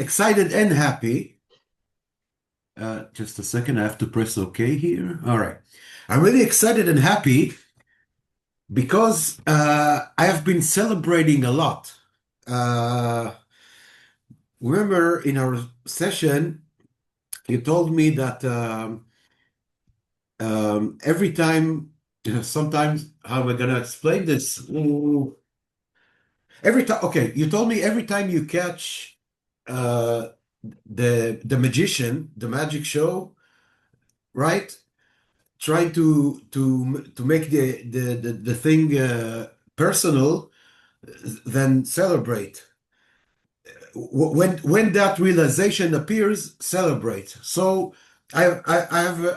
excited and happy. Just a second, I have to press OK here. All right. I'm really excited and happy because I have been celebrating a lot. Uh, Remember in our session, you told me that every time, sometimes, how am I going to explain this? Every time, okay, you told me every time you catch uh, the magician, the magic show, right? Trying to make the thing personal, then celebrate. When that realization appears, celebrate. So I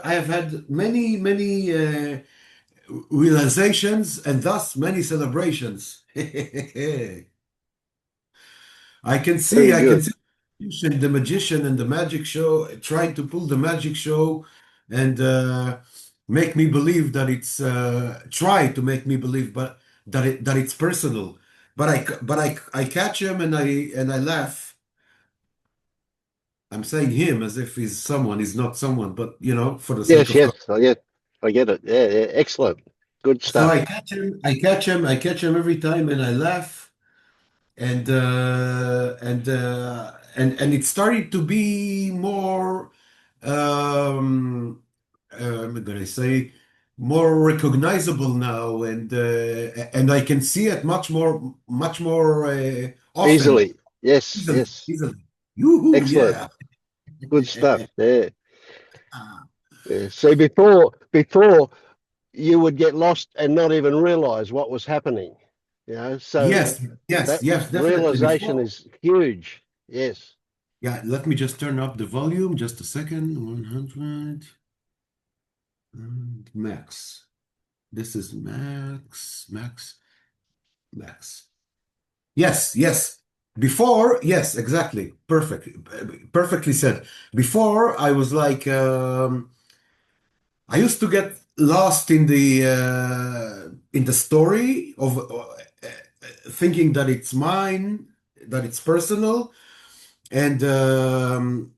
have had many realizations and thus many celebrations. Very I can see good. the magician and the magic show trying to pull the magic show and make me believe that it's try to make me believe, but that it's personal. But I catch him and I laugh. I'm saying him as if he's someone. He's not someone, but for the sake Yes, of. yes, I get it. Yeah, yeah, excellent. Good So stuff. I catch him every time, and I laugh, and it started to be more, I'm gonna say, more recognizable now, and I can see it much more often, Easily. Yes, easily, yes. easily. Yoo-hoo, Excellent. yeah. Good stuff. Yeah. Yeah. So before you would get lost and not even realize what was happening. So Yes, yes, that yes, definitely. realization Before, is huge. Yes. yeah, let me just turn up the volume just a second. 100 and max. This is max. Yes, yes. Before, yes, exactly. Perfect. Perfectly said. Before, I was like, I used to get lost in the story of thinking that it's mine, that it's personal, and then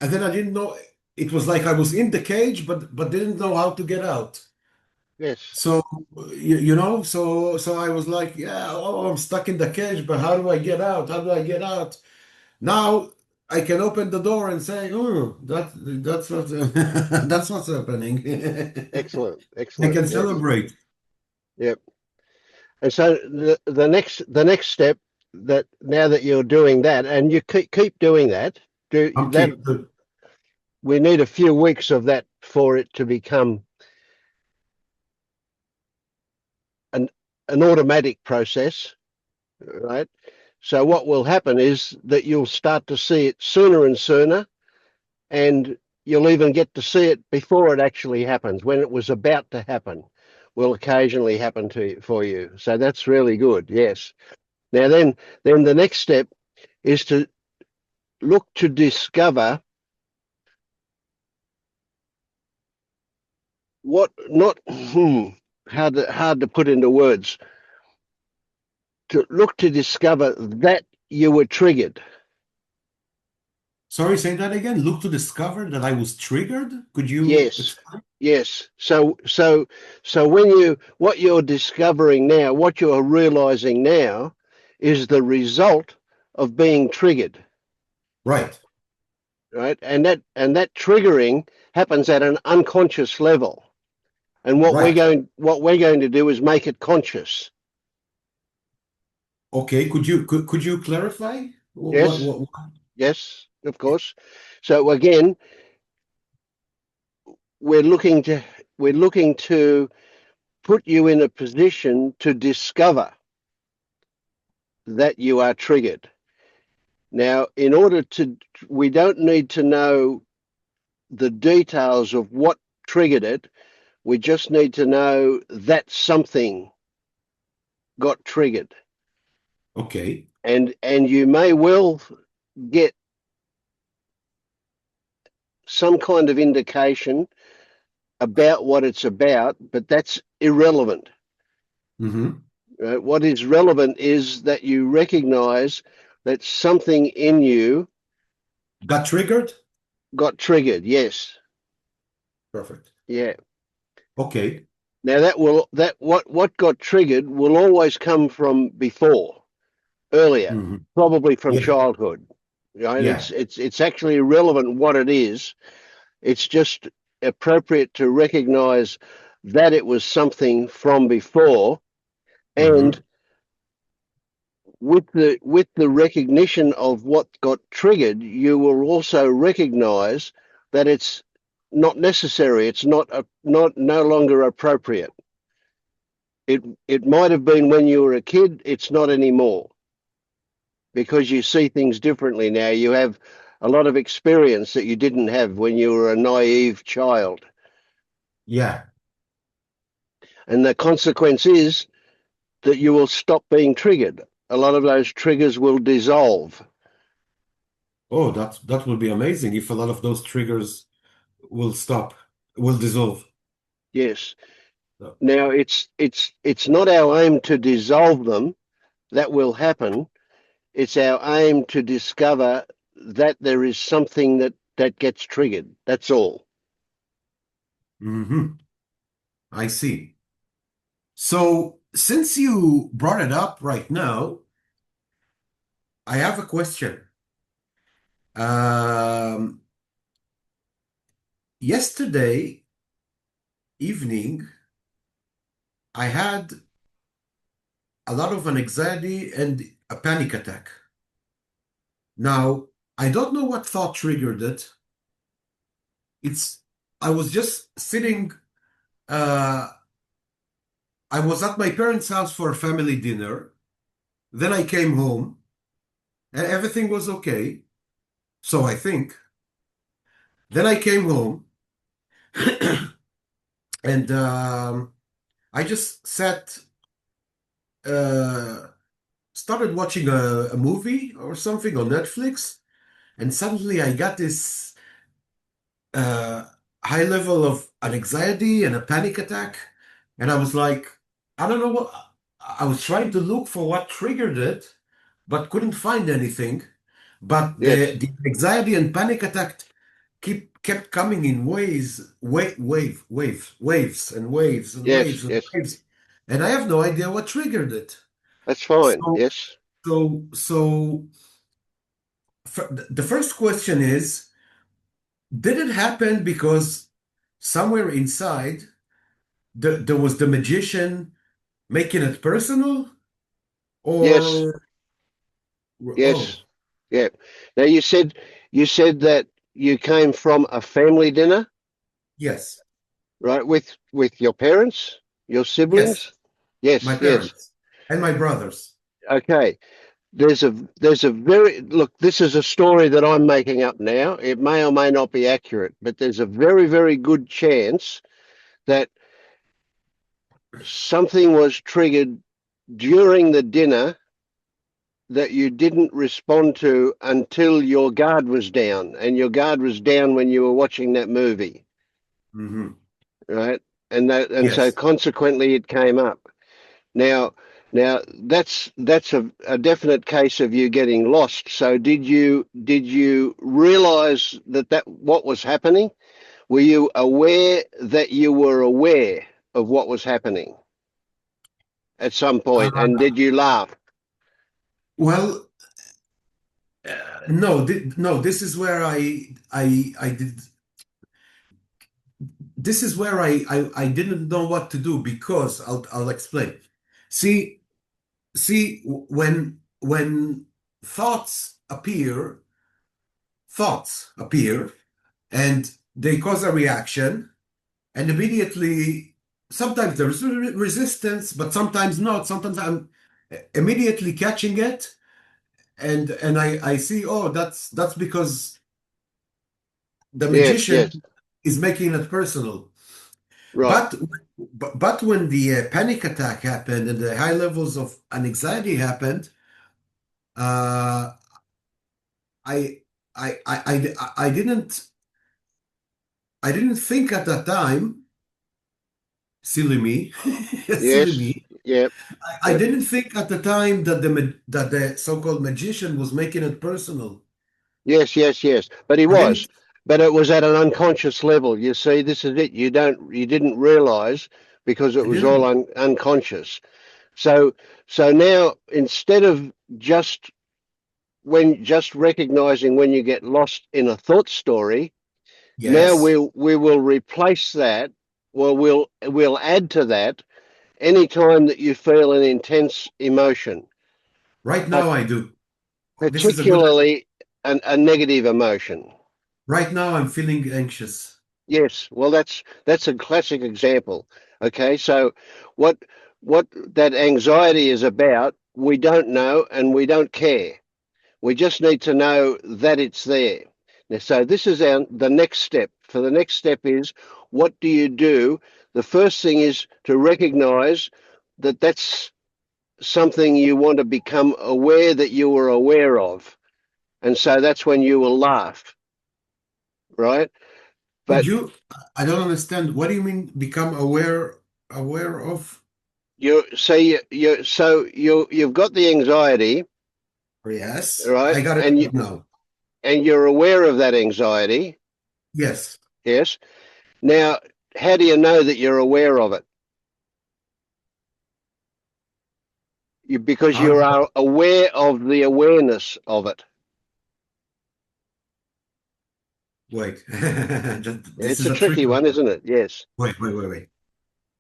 I didn't know. It was like I was in the cage, but didn't know how to get out. Yes. So so I was like, yeah, oh, I'm stuck in the cage, but how do I get out? How do I get out? Now I can open the door and say, oh, that's what that's what's happening. Excellent. I Excellent. can Yes. celebrate. Yep. And so the next step, that now that you're doing that and you keep doing that, do I'm that. keep the We need a few weeks of that for it to become an an automatic process, right? So what will happen is that you'll start to see it sooner and sooner, and you'll even get to see it before it actually happens, when it was about to happen will occasionally happen for you. So that's really good. Yes. Now then the next step is to look to discover what not hard to put into words, to look to discover that you were triggered. Sorry, say that again. Look to discover that I was triggered. Could you Yes. explain? Yes. So when what you're discovering now, what you're realizing now is the result of being triggered, Right, right? And that triggering happens at an unconscious level. And right. what we're going to do is make it conscious. Okay, could you clarify Yes. what? Yes, of course. So again, we're looking to we're looking to put you in a position to discover that you are triggered. Now, we don't need to know the details of what triggered it. We just need to know that something got triggered. Okay. And you may well get some kind of indication about what it's about, but that's irrelevant. Mm-hmm. What is relevant is that you recognize that something in you got triggered? got triggered. Yes. Perfect. Yeah. Okay. Now that what got triggered will always come from before, earlier, Hmm. probably from Yeah. childhood. Right? Yeah. It's actually irrelevant what it is. It's just appropriate to recognize that it was something from before, and Hmm. with the recognition of what got triggered, you will also recognize that it's not necessary. It's not no longer appropriate. It might have been when you were a kid. It's not anymore because you see things differently now. You have a lot of experience that you didn't have when you were a naive child, Yeah. and the consequence is that you will stop being triggered. A lot of those triggers will dissolve. Oh, that will be amazing if a lot of those triggers will stop, will dissolve. Yes. So, Now it's not our aim to dissolve them. That will happen. It's our aim to discover that there is something that gets triggered. That's all. hmm I see. So, since you brought it up right now, I have a question. Um, Yesterday evening, I had a lot of an anxiety and a panic attack. Now, I don't know what thought triggered it. It's, I was just sitting, uh, I was at my parents' house for a family dinner. Then I came home and everything was okay. So I think. Then I came home and I just uh, started watching a movie or something on Netflix. And suddenly I got this uh, high level of an anxiety and a panic attack. And I was like, I don't know what, I was trying to look for what triggered it, but couldn't find anything. But Yes, the anxiety and panic attack kept coming in waves and waves and yes, waves and yes. waves. And I have no idea what triggered it. That's fine. So, Yes, the first question is, did it happen because somewhere inside there was the magician making it personal? yes, Or, yes. oh, Yeah. Now you said that you came from a family dinner, yes, right? With your parents, your yes, siblings. my Yes, yes. parents and my brothers. Okay. There's a very look. This is a story that I'm making up now. It may or may not be accurate, but there's a very, very good chance that something was triggered during the dinner that you didn't respond to until your guard was down, and your guard was down when you were watching that movie, Hmm. right? And so Yes. consequently it came up. Now, now that's a definite case of you getting lost. So did you realize that what was happening? Were you aware that you were aware of what was happening at some point? And Uh, did you laugh? well, no, no. This is where I did. This is where I didn't know what to do because I'll explain. See, when thoughts appear, and they cause a reaction, and immediately, sometimes there's resistance, but sometimes not. Sometimes I'm immediately catching it, and I see, oh, that's because the Yes, magician yes, is making it personal. right. But but when the panic attack happened and the high levels of anxiety happened, uh, I I didn't think at that time, silly me, silly Yes, me. yep, I yep. didn't think at the time that that the so-called magician was making it personal. Yes, yes, yes. But he I was. didn't, But it was at an unconscious level. You see, this is it. You didn't realize because it I was all didn't. unconscious. So so now instead of just recognizing when you get lost in a thought story, now Yes. we will replace that. Well, we'll add to that any time that you feel an intense emotion, Right but now I do. This is a good, particularly a negative emotion. right now I'm feeling anxious. Yes, well, that's a classic example. Okay, so what what that anxiety is about, we don't know and we don't care. We just need to know that it's there. Now, so this is the next step. For the next step is, what do you do? The first thing is to recognize that that's something you want to become aware that you were aware of. And so that's when you will laugh, right? Could But you, I don't understand. What do you mean become aware of? you've got the anxiety, Yes, right? I got it right now. And you're aware of that anxiety. Yes. Yes. Now, how do you know that you're aware of it? Because How you do I, are aware of the awareness of it. wait. This It's is a a tricky tricky one, one. isn't it? Yes. Wait.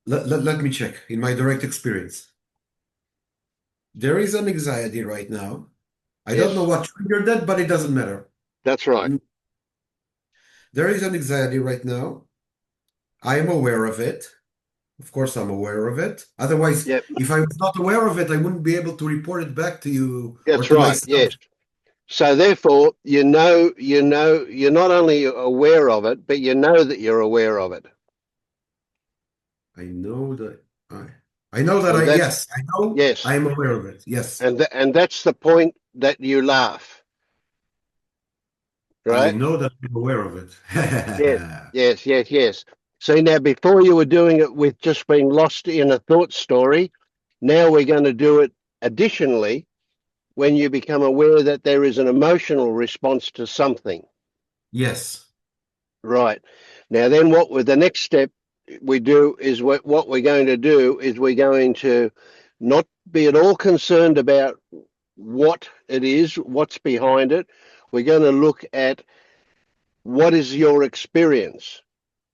Let me check in my direct experience. There is an anxiety right now. I don't know Yes. what triggered that, but it doesn't matter. That's right. Mm, there is an anxiety right now. I am aware of it. Of course, I'm aware of it. Otherwise, Yep. if I was not aware of it, I wouldn't be able to report it back to you or That's to right. myself. Yes. So therefore, you're not only aware of it, but you know that you're aware of it. I know that I, I know that And that's yes, I know yes. I am aware of it. Yes, And that's the point that you laugh, I right? know that I'm aware of it. Yes, yes, yes, yes. See, now before you were doing it with just being lost in a thought story, now we're going to do it additionally when you become aware that there is an emotional response to something. Yes. Right. Now, then what with the next step we do is what we're going to do is we're going to not be at all concerned about what it is, what's behind it. We're going to look at what is your experience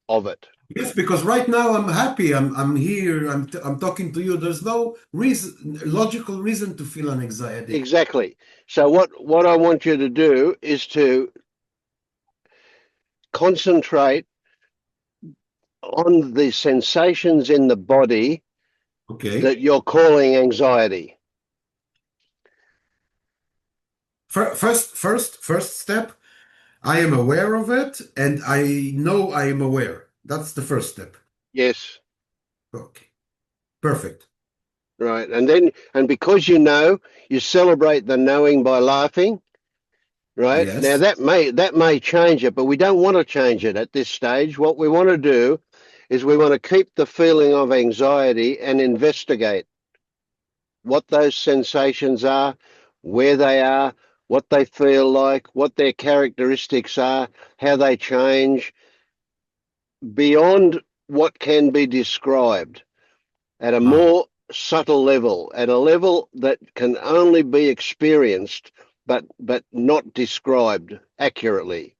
of it. Yes, because right now I'm happy. I'm here. I'm talking to you. There's no reason, logical reason to feel an anxiety. Exactly. So what I want you to do is to concentrate on the sensations in the body Okay. that you're calling anxiety. First step. I am aware of it, and I know I am aware. That's the first step. Yes, Okay. Perfect. right. And because you celebrate the knowing by laughing, right? Now Yes. that may change it, but we don't want to change it at this stage. What we want to do is we want to keep the feeling of anxiety and investigate what those sensations are, where they are, what they feel like, what their characteristics are, how they change beyond what can be described at a Ah, more subtle level, at a level that can only be experienced but not described accurately.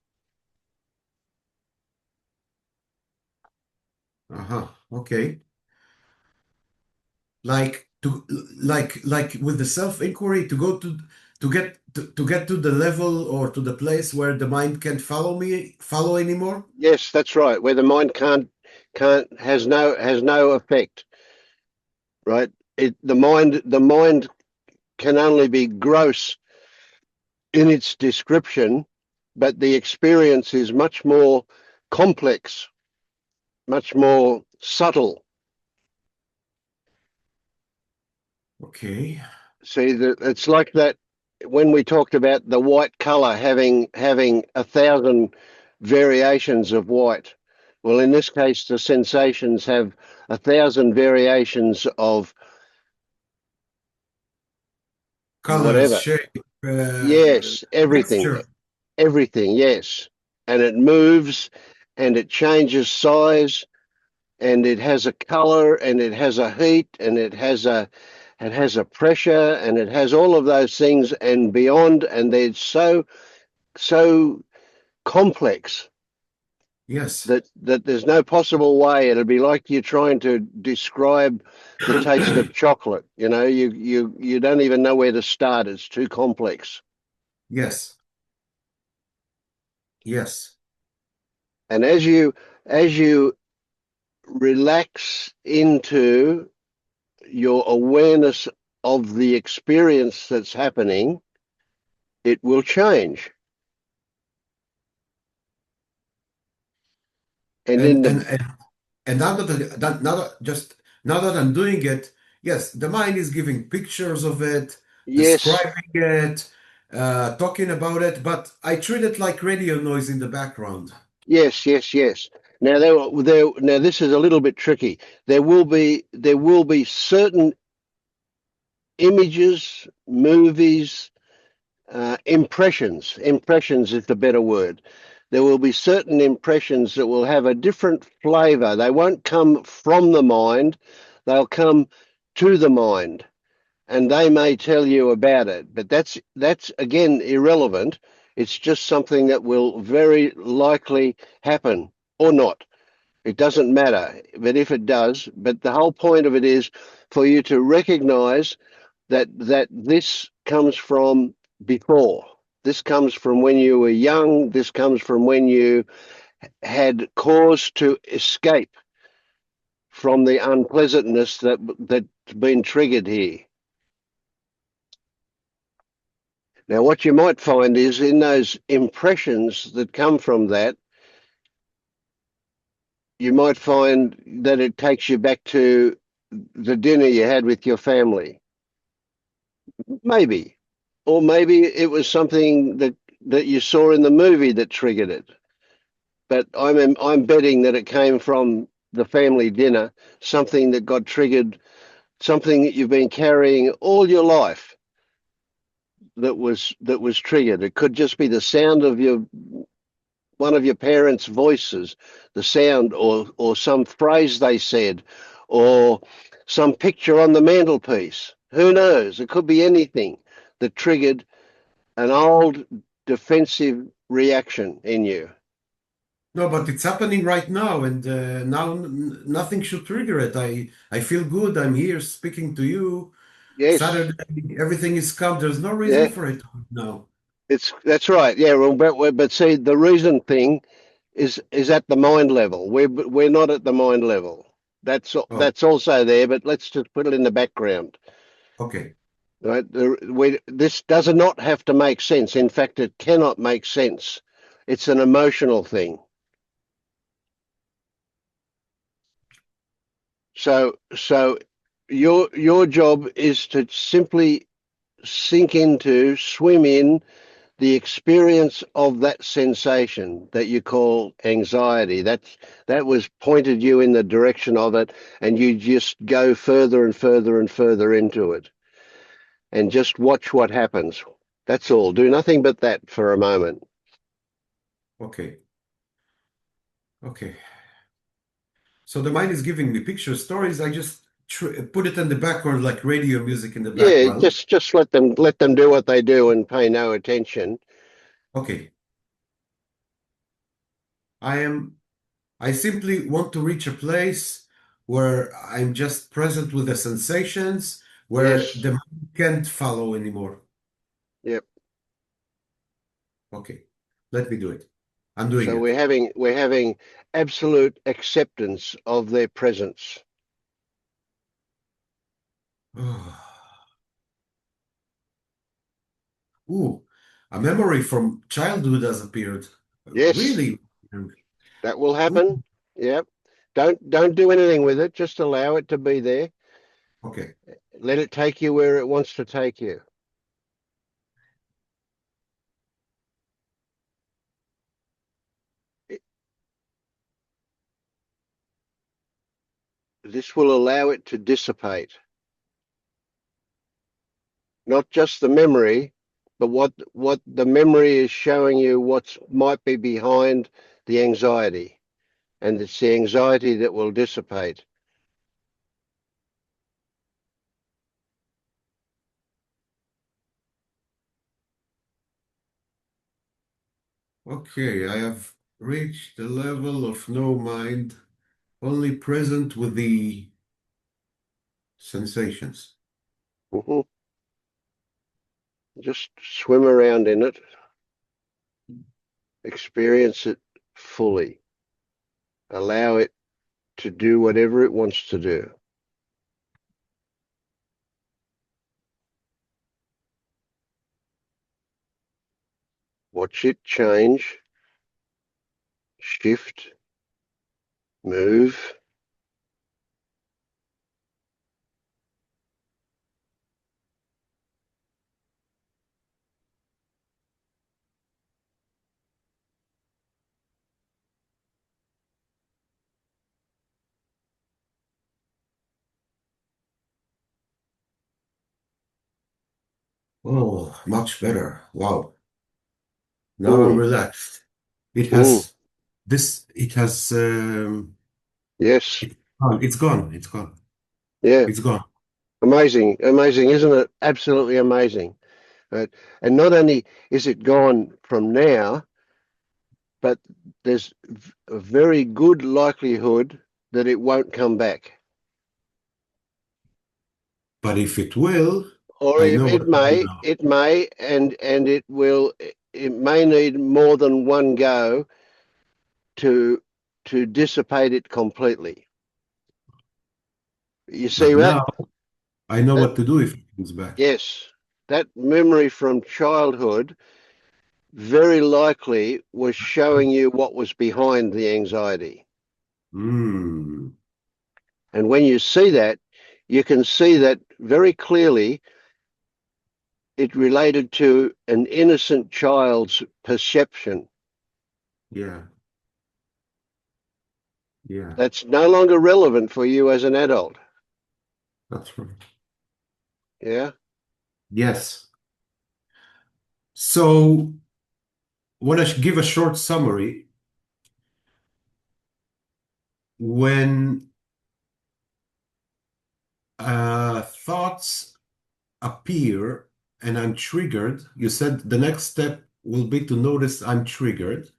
uh-huh. Okay. Like to like with the self-inquiry to go to get to the level or to the place where the mind can't follow anymore. Yes, that's right. Where the mind can't has no effect, right? The mind can only be gross in its description, but the experience is much more complex, much more subtle. Okay. See, it's like that when we talked about the white color having 1,000 variations of white. Well, in this case, the sensations have 1,000 variations of Colors, whatever. shape, Yes, everything. texture. everything, yes. And it moves and it changes size and it has a color and it has a heat and it has a pressure and it has all of those things and beyond, and they're so complex Yes. that there's no possible way. It'll be like you're trying to describe the taste of chocolate. You don't even know where to start. It's too complex. Yes. Yes. And as you relax into your awareness of the experience that's happening, it will change. And in And the and now that I'm doing it, yes, the mind is giving pictures of it, yes, describing it, talking about it, but I treat it like radio noise in the background. yes, yes, yes. Now this is a little bit tricky. There will be certain images, movies, impressions. Impressions is the better word. There will be certain impressions that will have a different flavor. They won't come from the mind, they'll come to the mind, and they may tell you about it. But that's again irrelevant. It's just something that will very likely happen or not. It doesn't matter, but if it does, but the whole point of it is for you to recognize that this comes from before. This comes from when you were young. This comes from when you had cause to escape from the unpleasantness that's been triggered here. Now, what you might find is in those impressions that come from that, you might find that it takes you back to the dinner you had with your family. Maybe. Or maybe it was something that you saw in the movie that triggered it. But I'm betting that it came from the family dinner, something that got triggered, something that you've been carrying all your life that was triggered. It could just be the sound of your one of your parents' voices, the sound, or some phrase they said, or some picture on the mantelpiece. Who knows? It could be anything that triggered an old defensive reaction in you. No, but it's happening right now, and now nothing should trigger it. I feel good. I'm here speaking to you. Yes, Saturday, everything is calm. There's no reason yeah, for it now. that's right. Yeah, well, but see, the reason thing is at the mind level. We're not at the mind level. Oh, That's also there, but let's just put it in the background. okay, Right? This does not have to make sense. In fact, it cannot make sense. It's an emotional thing. So your job is to simply sink into, swim in the experience of that sensation that you call anxiety. That was pointed you in the direction of it, and you just go further and further and further into it, and just watch what happens. That's all. Do nothing but that for a moment. okay, okay. So the mind is giving me picture stories. I just put it in the background like radio music in the Yeah, background. just let them do what they do and pay no attention. Okay, I am. I simply want to reach a place where I'm just present with the sensations, where Yes. the mind can't follow anymore. Yep. Okay, let me do it. I'm doing So it. we're having absolute acceptance of their presence. Ooh, a memory from childhood has appeared. Yes, Really? that will Ooh, happen. Yep. Don't do anything with it. Just allow it to be there. okay, Let it take you where it wants to take you. This will allow it to dissipate. Not just the memory, But what the memory is showing you what might be behind the anxiety, and it's the anxiety that will dissipate. Okay, I have reached the level of no mind, only present with the sensations. Mhm. Just swim around in it, experience it fully, allow it to do whatever it wants to do. Watch it change, shift, move. Oh, much better. Wow. Now I'm Mm, relaxed. It mm, has it has yes, it's gone. It's gone. yeah, It's gone. amazing, amazing, isn't it? Absolutely amazing. Right? And not only is it gone from now, but there's a very good likelihood that it won't come back. But if it will, Or I if know what to do now. it may, and it will, it may need more than one go to dissipate it completely. You see But that? now I know That what to do if it comes back. yes, that memory from childhood very likely was showing you what was behind the anxiety. Hmm. And when you see that, you can see that very clearly it related to an innocent child's perception. Yeah. Yeah. That's no longer relevant for you as an adult. That's right. Yeah. Yes. So, want to give a short summary. When thoughts appear and I'm triggered, you said the next step will be to notice I'm triggered.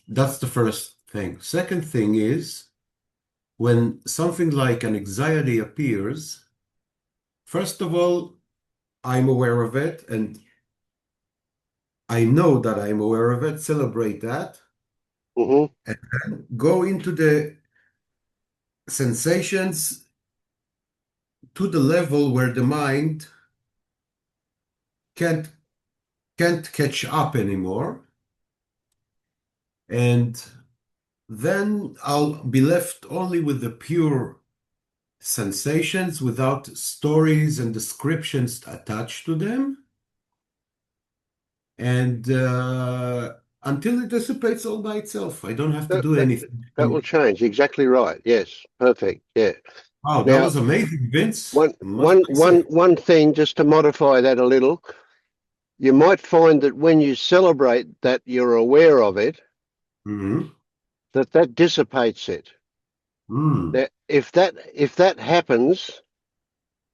That's the first thing. Second thing is when something like an anxiety appears, first of all, I'm aware of it and I know that I'm aware of it, celebrate that, Hmm. and then go into the sensations to the level where the mind can't can't catch up anymore. And then I'll be left only with the pure sensations without stories and descriptions attached to them. And until it dissipates all by itself, I don't have to That, do that anything. that will change. Exactly right. Yes. Perfect. Yeah. Wow, that Now, was amazing, Vince, must I say. one thing just to modify that a little, you might find that when you celebrate that you're aware of it, Hmm. that dissipates it. Mm. That if that happens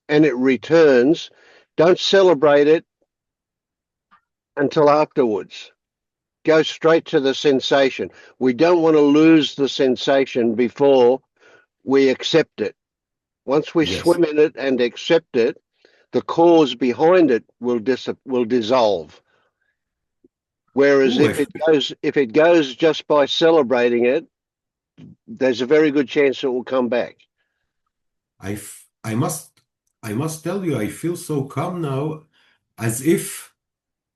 and it returns, don't celebrate it until afterwards. Go straight to the sensation. We don't want to lose the sensation before we accept it. Once we Yes. swim in it and accept it, the cause behind it will dissolve. Whereas Ooh, if it goes just by celebrating it, there's a very good chance it will come back. I, f- I must tell you, I feel so calm now, as if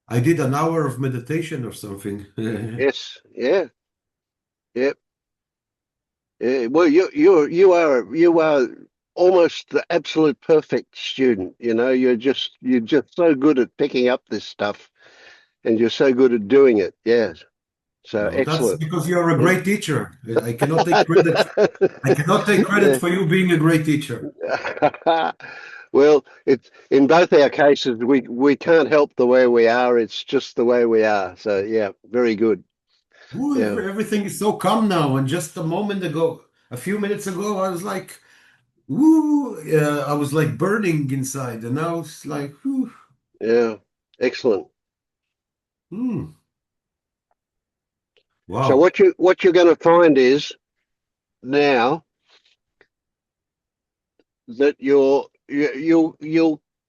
I did an hour of meditation or something. Yes, yeah, yeah. Yeah, well, you are almost the absolute perfect student. You know, you're just so good at picking up this stuff, and you're so good at doing it. Yes, so No, that's excellent. because you're a Yeah. great teacher. I cannot take credit. I cannot take credit Yeah. for you being a great teacher. Well, it's in both our cases we can't help the way we are. It's just the way we are. So yeah, very good. Ooh, Yeah, everything is so calm now. And just a moment ago, a few minutes ago, I was like, ooh, I was like burning inside. And now it's like, ooh, yeah, excellent. hmm, So wow. what you're going to find is now that you'll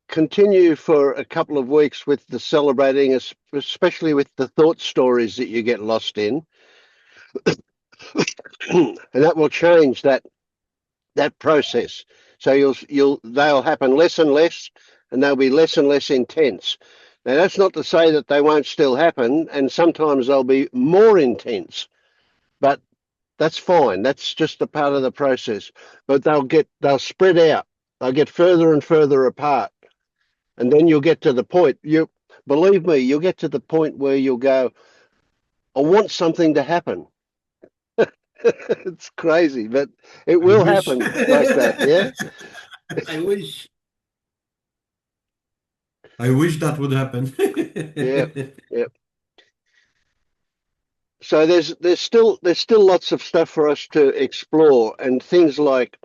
continue for a couple of weeks with the celebrating, especially with the thought stories that you get lost in, and that will change that process. So they'll happen less and less, and they'll be less and less intense. Now that's not to say that they won't still happen, and sometimes they'll be more intense, but that's fine. That's just a part of the process. But they'll spread out. They'll get further and further apart. And then you'll get to the point, you believe me, you'll get to the point where you'll go, I want something to happen. It's crazy, but it I will wish. happen like that. Yeah. I wish. I wish that would happen. Yeah. Yeah. So there's still lots of stuff for us to explore, and things like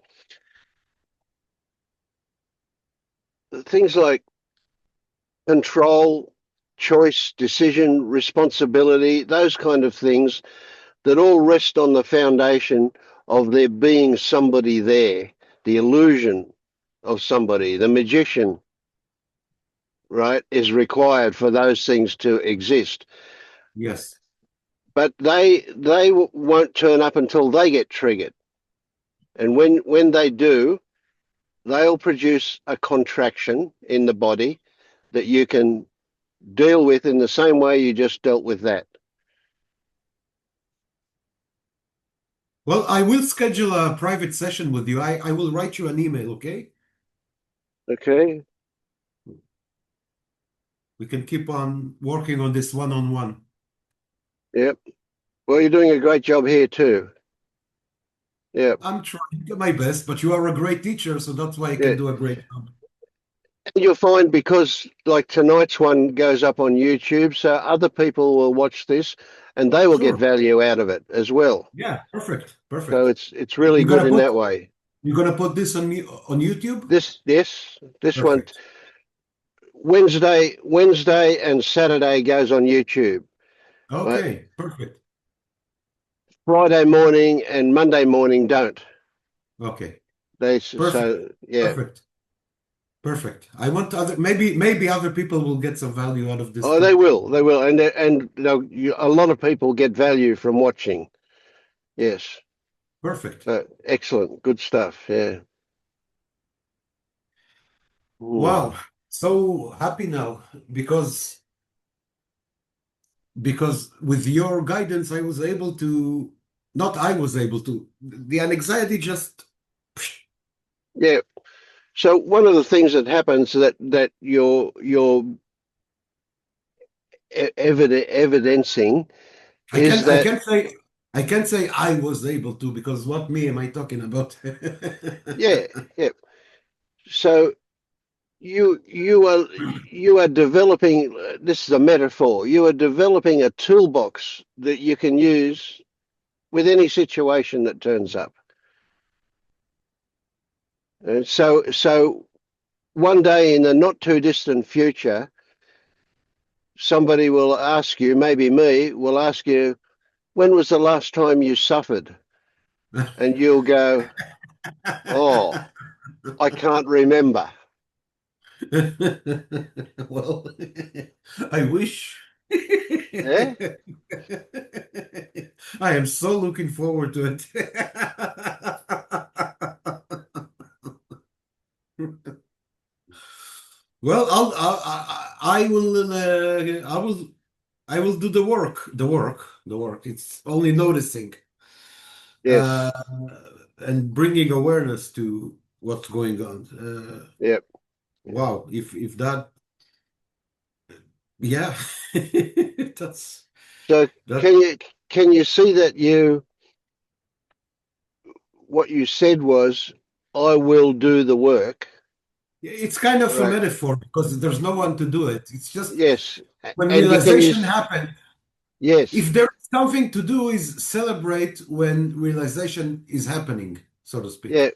control, choice, decision, responsibility, those kind of things that all rest on the foundation of there being somebody there, the illusion of somebody, the magician, right, is required for those things to exist. Yes. But they won't turn up until they get triggered. And when they do, they'll produce a contraction in the body that you can deal with in the same way you just dealt with that. Well, I will schedule a private session with you. I will write you an email, okay? Okay? We can keep on working on this one-on-one. Yep. Well, you're doing a great job here too. Yep. I'm trying my best, but you are a great teacher, so that's why I Yeah. can do a great job. And you'll find because like tonight's one goes up on YouTube, so other people will watch this and they will get Sure. value out of it as well. Yeah, perfect. So Perfect. it's really You're good gonna in put that way. you're gonna put this on YouTube? This one Perfect. Wednesday and Saturday goes on YouTube. Right? Okay, perfect. Friday morning and Monday morning don't. Okay. They Perfect. so yeah. Perfect. Perfect. I want other maybe other people will get some value out of this Oh, too. they will, and a lot of people get value from watching. Yes, Perfect. excellent, good stuff. Yeah. Hmm. Wow. So happy now because with your guidance I was able to not I was able to the anxiety just Yeah. So one of the things that happens that you're evidencing I is can't I that can't say I can't say I was able to because what me am I talking about? yeah, yeah. So you are developing. This is a metaphor. You are developing a toolbox that you can use with any situation that turns up. And so one day in the not too distant future, somebody will ask you, maybe me, will ask you, when was the last time you suffered? And you'll go, oh, I can't remember. Well, I wish. Yeah, I am so looking forward to it. Well, I will do the work. It's only noticing, uh, yes, and bringing awareness to what's going on. yep. Wow, if that, yeah, that's So that. can you see that what you said was, I will do the work. It's kind of a right? metaphor because there's no one to do it. It's just Yes, when and you can realization use happens, yes, if there is something to do, is celebrate when realization is happening, so to speak. yeah.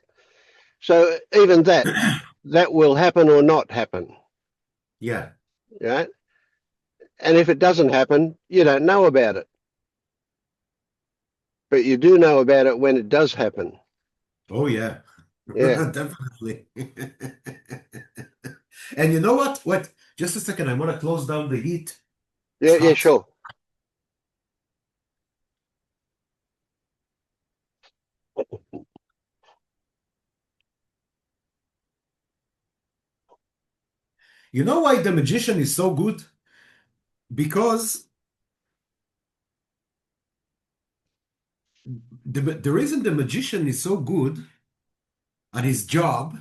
So even that will happen or not happen, Yeah. right? And if it doesn't happen, you don't know about it, but you do know about it when it does happen. Oh, yeah. Yeah, Definitely. And you know what? What? Just a second. I want to close down the heat. It's yeah, yeah, hot. sure. You know why the magician is so good? Because the reason the magician is so good at his job,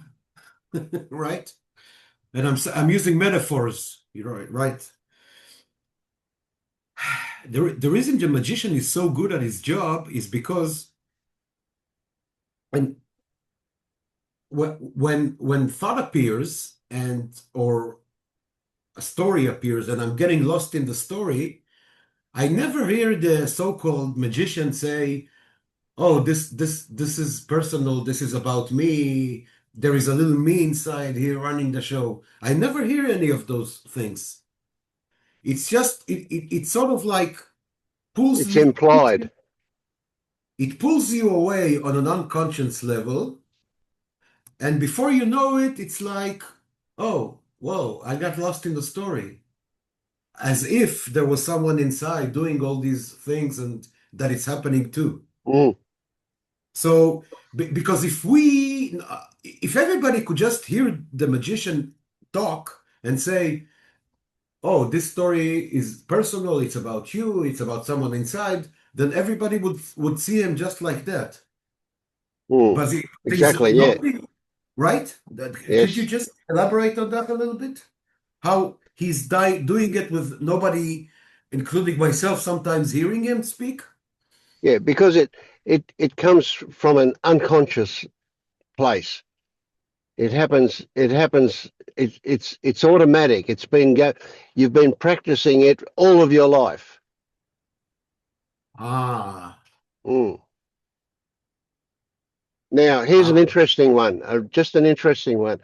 right? And I'm using metaphors, you're right? The reason the magician is so good at his job is because when when thought appears and or a story appears and I'm getting lost in the story, I never hear the so-called magician say, "Oh, this is personal. This is about me. There is a little me inside here running the show." I never hear any of those things. It's just it sort of like It's implied. it pulls you away on an unconscious level, and before you know it, it's like, oh, whoa, I got lost in the story, as if there was someone inside doing all these things and that it's happening too. Mm, So, because if everybody could just hear the magician talk and say, "Oh, this story is personal. It's about you. It's about someone inside," then everybody would see him just like that. mm. But there's Exactly. Yeah. nobody, right? Could you Yes. just elaborate on that a little bit? How he's doing it with nobody, including myself, sometimes hearing him speak? Yeah. Because it comes from an unconscious place. It happens. It happens. It's automatic. You've been practicing it all of your life. Ah, Mm. Now, here's an ah. interesting one. Just an interesting one.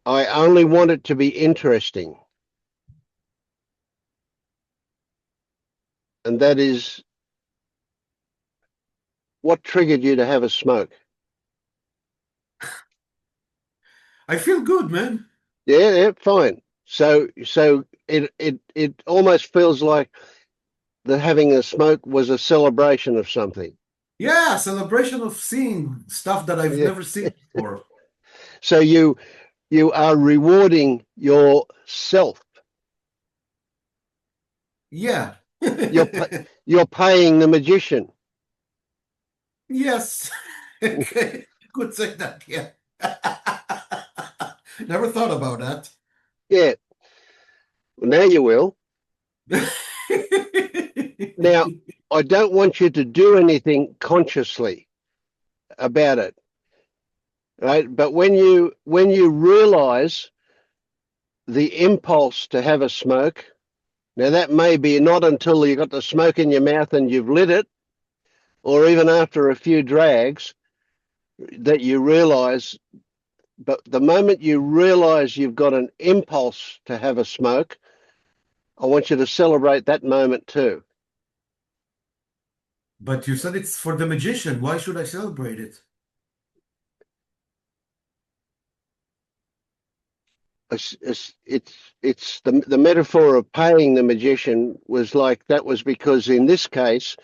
I only want it to be interesting, and that is what triggered you to have a smoke. I feel good, man. Yeah, yeah, fine. So it almost feels like that having a smoke was a celebration of something. Yeah, celebration of seeing stuff that I've Yeah. never seen before. So you are rewarding yourself. Yeah. You're pa- you're paying the magician. Yes. Okay. Could say that, yeah. Never thought about that. Yeah. Now you will. Now I don't want you to do anything consciously about it, right? But when you realize the impulse to have a smoke, now that may be not until you got the smoke in your mouth and you've lit it, or even after a few drags that you realize. But the moment you realize you've got an impulse to have a smoke, I want you to celebrate that moment too. But you said it's for the magician. Why should I celebrate it? It's the metaphor of paying the magician was like that was because in this case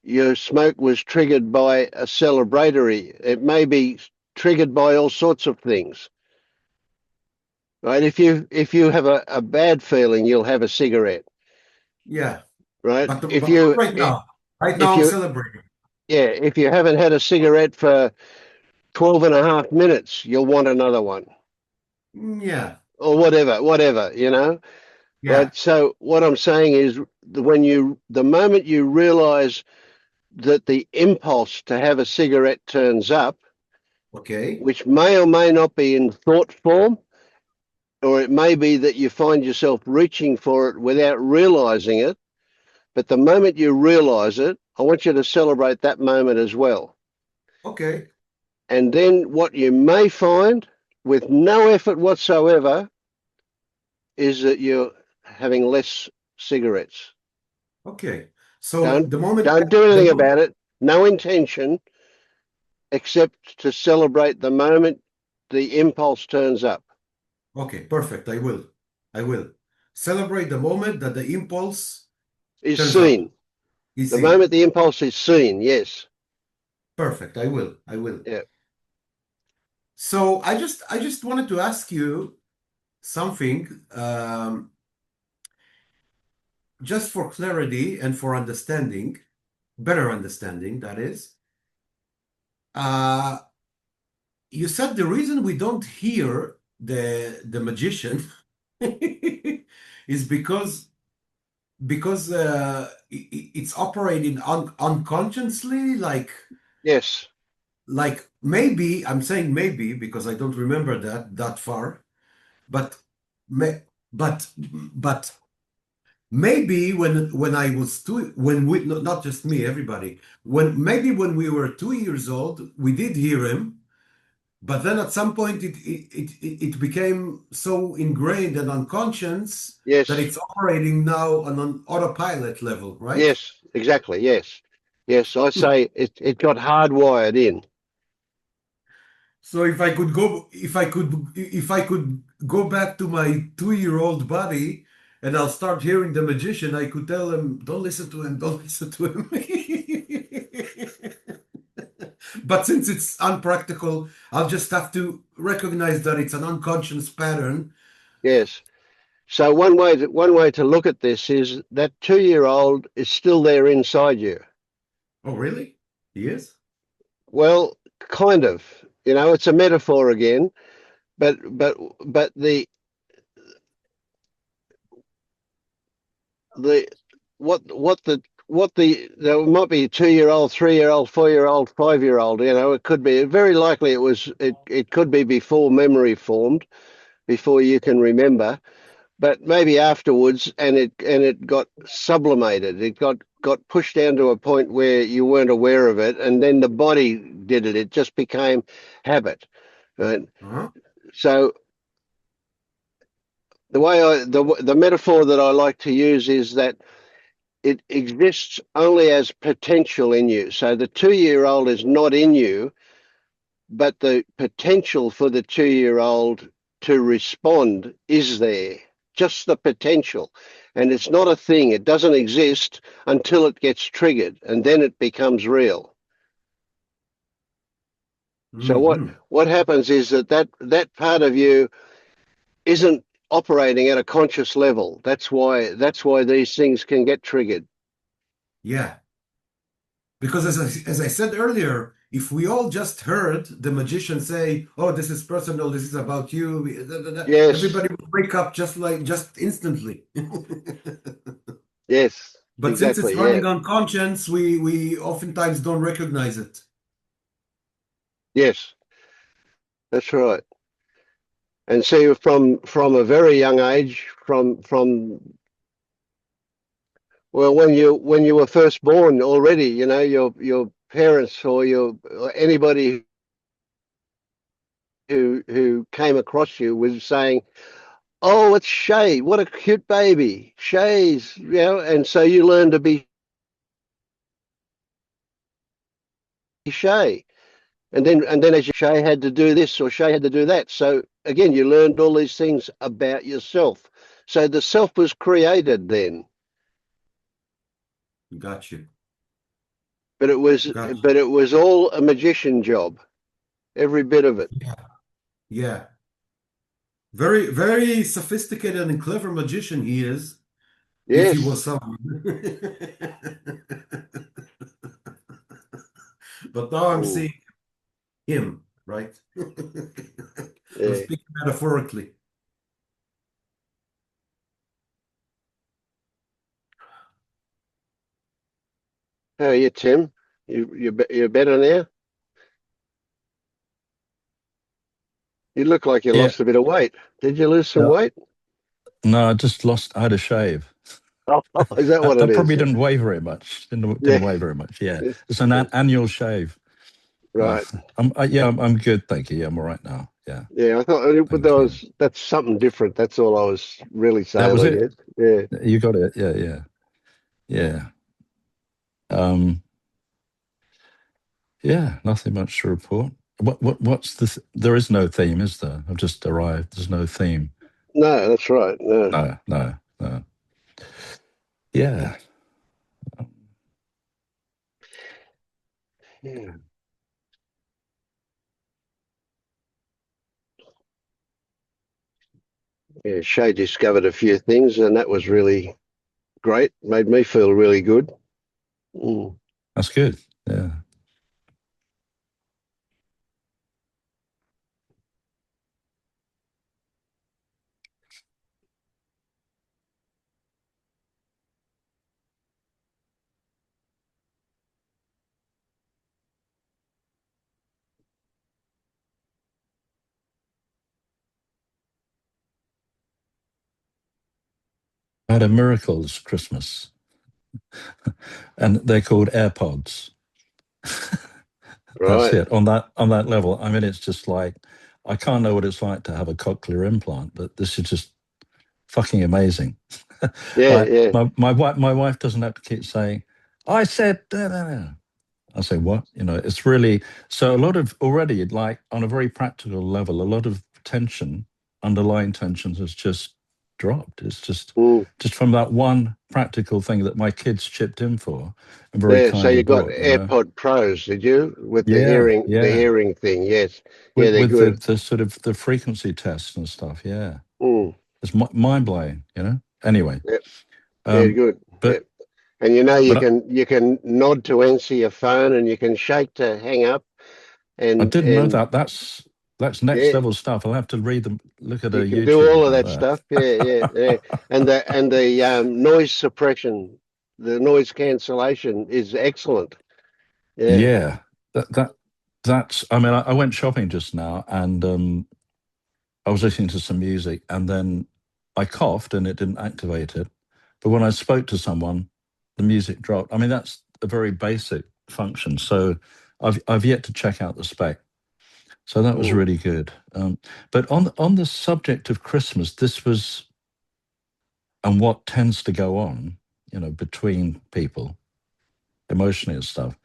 your smoke was triggered by a celebratory. It may be triggered by all sorts of things, right? If you have a bad feeling, you'll have a cigarette, Yeah, right? but not right now. Right now If I'm you celebrating. yeah, if you haven't had a cigarette for 12 and a half minutes, you'll want another one Yeah, or whatever. yeah. Right. So what I'm saying is the moment you realize that the impulse to have a cigarette turns up, Okay. which may or may not be in thought form, or it may be that you find yourself reaching for it without realizing it. But the moment you realize it, I want you to celebrate that moment as well. Okay. And then what you may find with no effort whatsoever is that you're having less cigarettes. Okay. So Don't the moment don't do the anything moment about it. No intention except to celebrate the moment the impulse turns up. Okay, perfect. I will. I will. Celebrate the moment that the impulse Is turns up. seen. Is The seen. moment the impulse is seen, yes. Perfect. I will. I will. Yeah. So I just wanted to ask you something, just for clarity and for understanding, better understanding, that is. Uh, you said the reason we don't hear the magician is because it's operating unconsciously, Yes. like maybe I'm saying maybe because I don't remember that far, but may, but maybe when I was two, when we, not just me, everybody, when maybe when we were 2 years old, we did hear him, but then at some point it became so ingrained and unconscious that Yes. it's operating now on an autopilot level, right? Yes. Exactly. Yes. Yes. I say it got hardwired in. So if I could go back to my 2 year old body and I'll start hearing the magician, I could tell him, don't listen to him, don't listen to him. But since it's unpractical, I'll just have to recognize that it's an unconscious pattern. Yes. So one way to look at this is that 2-year-old is still there inside you. Oh, really? He is? Well, kind of. It's a metaphor again, but the what the there might be a 2-year-old, 3-year-old, 4-year-old, 5-year-old. It could be very likely it could be before memory formed, before you can remember, but maybe afterwards, and it got sublimated. It got pushed down to a point where you weren't aware of it, and then the body did it. It just became habit, right? Huh? So the metaphor that I like to use is that it exists only as potential in you. So the 2-year-old is not in you, but the potential for the 2-year-old to respond is there. Just the potential. And it's not a thing. It doesn't exist until it gets triggered, and then it becomes real. So what Hmm. what happens is that part of you isn't operating at a conscious level. That's why these things can get triggered. Yeah. Because as I said earlier, if we all just heard the magician say, "Oh, this is personal, this is about you," Yes, everybody would wake up just instantly. yes, But since it's exactly. Yeah, running on conscience, we oftentimes don't recognize it. yes, that's right. And see, from a very young age, from well, when you were first born already, your parents or anybody who came across you was saying, "Oh, it's Shay. What a cute baby, Shay's." And so you learn to be Shay. And then as you Shay had to do this or Shay had to do that. So again, you learned all these things about yourself. So the self was created then, Got you. but it was Got but it was all a magician job, every bit of it. you. Yeah. Yeah. Very, very sophisticated and clever magician he is, if he was Yes. someone. But now I'm Mm, seeing him, right? I'm yeah. speaking metaphorically. How are you, Tim? You're better now? You look like you Yeah. lost a bit of weight. Did you lose some Yeah. weight? No, I just lost. I had a shave. Oh, is that what I it is? probably didn't weigh very much. Didn't Yeah, weigh very much. Yeah, it's an annual shave. Uh, right. I'm good, thank you. Yeah, I'm all right now. Yeah, Yeah, I thought, but thank you. that's something different. That's all I was really That saying, was I it. guess. Yeah. You got it. Yeah, yeah, yeah. Um, yeah, nothing much to report. What's there is no theme, is there? I've just arrived. There's no theme. No, that's right. No. No, no, no. Yeah. Yeah. Yeah, Shay discovered a few things, and that was really great. Made me feel really good. Mm. That's good. Yeah. I had a miracles Christmas, and they're called AirPods. That's Right. it. On that level, I mean, it's just like I can't know what it's like to have a cochlear implant, but this is just fucking amazing. Yeah, Like yeah. my wife doesn't have to keep saying, "I said," no, no, no. I say, what? You know, it's really so a lot of already, like on a very practical level, a lot of tension, underlying tensions has just dropped. It's Mm. just from that one practical thing that my kids chipped in for and very Yeah. So kindly you got bought, you know. AirPod Pros, did you? With Yeah, the yeah. hearing thing. Yes. Yeah, they're With good. the sort of the frequency tests and stuff. Yeah. Mm. It's mind blowing, you know. Anyway, Yeah, yeah, um, good. Yeah. but And you know but you can nod to answer your phone and you can shake to hang up I and didn't know that. That's next yeah, level stuff. I'll have to read them, look at a you can do YouTube all of about that that. stuff. Yeah, yeah, yeah. And the noise suppression, the noise cancellation is excellent. Yeah. Yeah, that that's. I mean, I went shopping just now, and I was listening to some music, and then I coughed, and it didn't activate it. But when I spoke to someone, the music dropped. I mean, that's a very basic function. So I've yet to check out the spec. So that was Mm, really good. But on the subject of Christmas, this was and what tends to go on, you know, between people emotionally and stuff.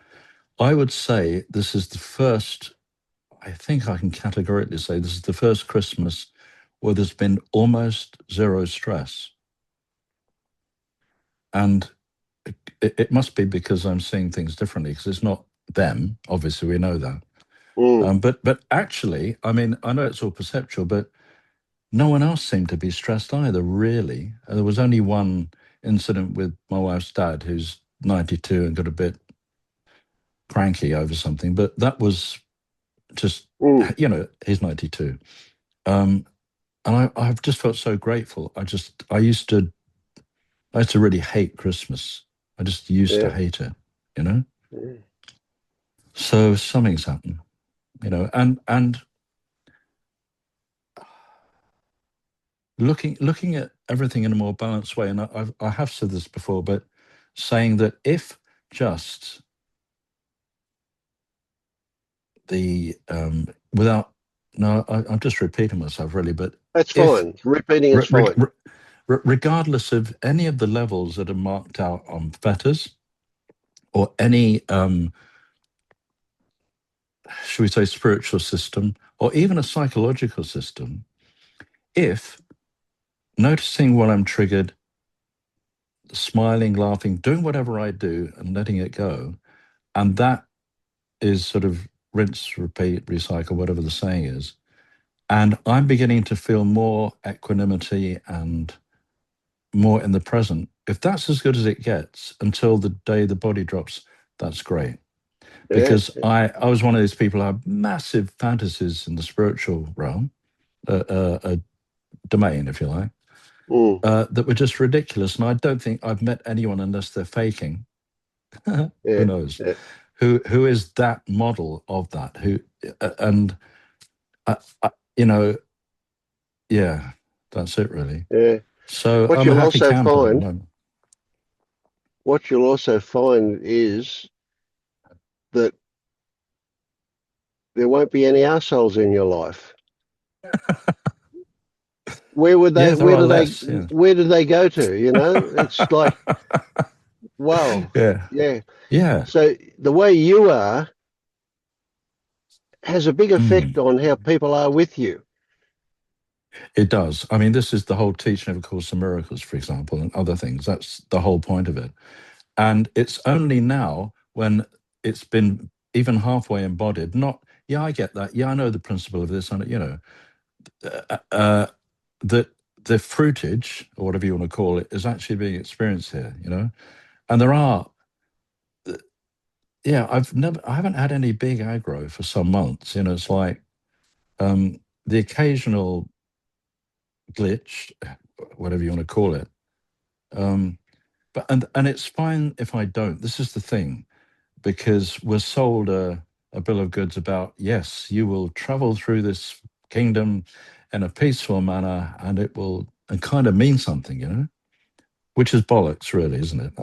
I would say this is the first. I think I can categorically say this is the first Christmas where there's been almost zero stress. And it must be because I'm seeing things differently, because it's not them, obviously, we know that. mm, But actually, I mean, I know it's all perceptual, but no one else seemed to be stressed either, really. There was only one incident with my wife's dad, who's 92 and got a bit cranky over something, but that was just, mm. you know, he's 92. Um, and I've just felt so grateful. I used to really hate Christmas. I just used to Yeah. hate it, you know. Mm. So something's happened, you know, and looking at everything in a more balanced way. And I have said this before, but saying that if just the without no, I'm just repeating myself really, but That's if fine. Repeating re, it's re, fine. re, regardless of any of the levels that are marked out on fetters or any should we say, spiritual system, or even a psychological system, if noticing when I'm triggered, smiling, laughing, doing whatever I do and letting it go, and that is sort of rinse, repeat, recycle, whatever the saying is, and I'm beginning to feel more equanimity and more in the present, if that's as good as it gets until the day the body drops, that's great. Yeah. Because I was one of these people who had massive fantasies in the spiritual realm, a domain, if you like, Mm. that were just ridiculous. And I don't think I've met anyone unless they're faking. Who Yeah. knows? Yeah. Who is that model of that? Who and I, you know, yeah, that's it really. Yeah. So What I'm a you'll happy also camper at the find, moment. what you'll also find is that there won't be any assholes in your life. Where would they? Yeah, there are less. Yeah. Where do they go to? You know, it's like, wow, Yeah. yeah. Yeah. So the way you are has a big effect Mm, on how people are with you. it does. I mean, this is the whole teaching of A Course in Miracles, for example, and other things. That's the whole point of it. And it's only now when it's been even halfway embodied, not, yeah, I get that. Yeah, I know the principle of this, and that the fruitage, or whatever you want to call it, is actually being experienced here, And there are, yeah, I haven't had any big aggro for some months. It's like the occasional glitch, whatever you want to call it. But and it's fine if I don't. This is the thing, because we're sold a bill of goods about, yes, you will travel through this kingdom in a peaceful manner, and it will and kind of mean something, which is bollocks, really, isn't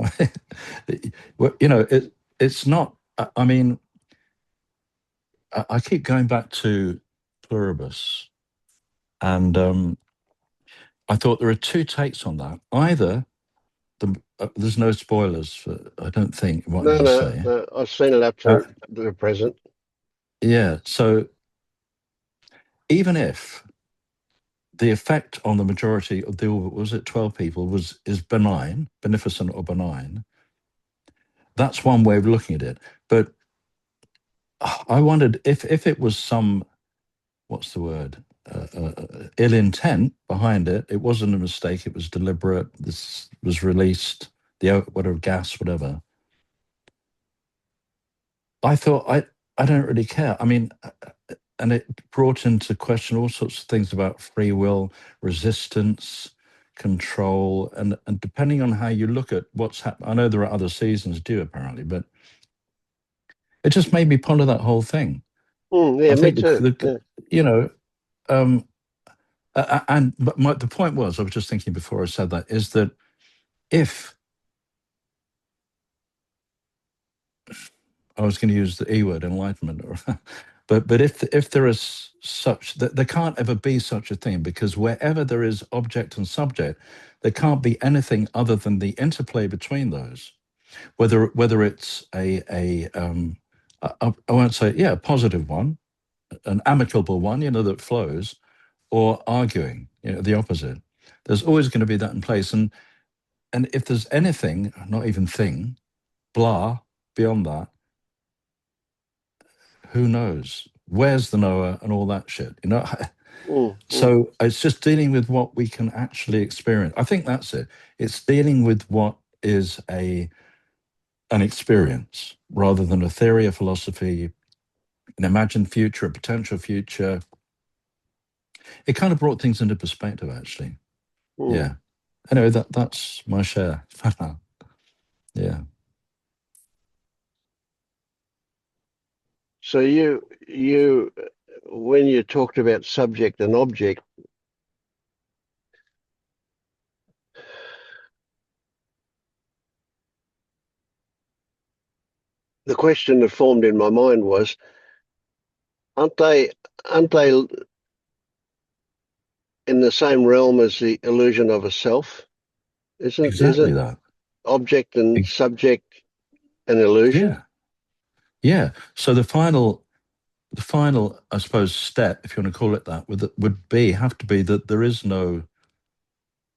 it? It's not. I mean, I keep going back to pluribus, and I thought there are two takes on that. Either there's no spoilers for, I don't think, what I'm No, going to no, say. no. I've seen it up Uh, to the present. yeah. So even if the effect on the majority of the, was it 12 people, is benign, beneficent or benign, that's one way of looking at it. But I wondered if it was some, what's the word, ill intent behind it. It wasn't a mistake. It was deliberate. This was released, the whatever gas, whatever. I thought I don't really care. I mean, and it brought into question all sorts of things about free will, resistance, control, and depending on how you look at what's happened. I know there are other seasons due apparently, but it just made me ponder that whole thing. Yeah, I me think too. Yeah. you know, um, and but the point was, I was just thinking before I said that, is that if I was going to use the E word, enlightenment, or but if there is such that, there can't ever be such a thing, because wherever there is object and subject, there can't be anything other than the interplay between those. Whether it's I won't say, yeah, a positive one, an amicable one, that flows, or arguing, the opposite. There's always going to be that in place, and if there's anything, not even thing, blah, beyond that, who knows? Where's the Noah and all that shit? Mm, mm, So it's just dealing with what we can actually experience. I think that's it. It's dealing with what is an experience rather than a theory, a philosophy, an imagined future, a potential future. It kind of brought things into perspective, actually. mm. Yeah. Anyway, that's my share. Yeah. So when you talked about subject and object, the question that formed in my mind was, aren't they aren't they in the same realm as the illusion of a self? Exactly Isn't that. object and Ex- subject an illusion? Yeah. Yeah. So the final, I suppose, step, if you want to call it that, have to be that there is no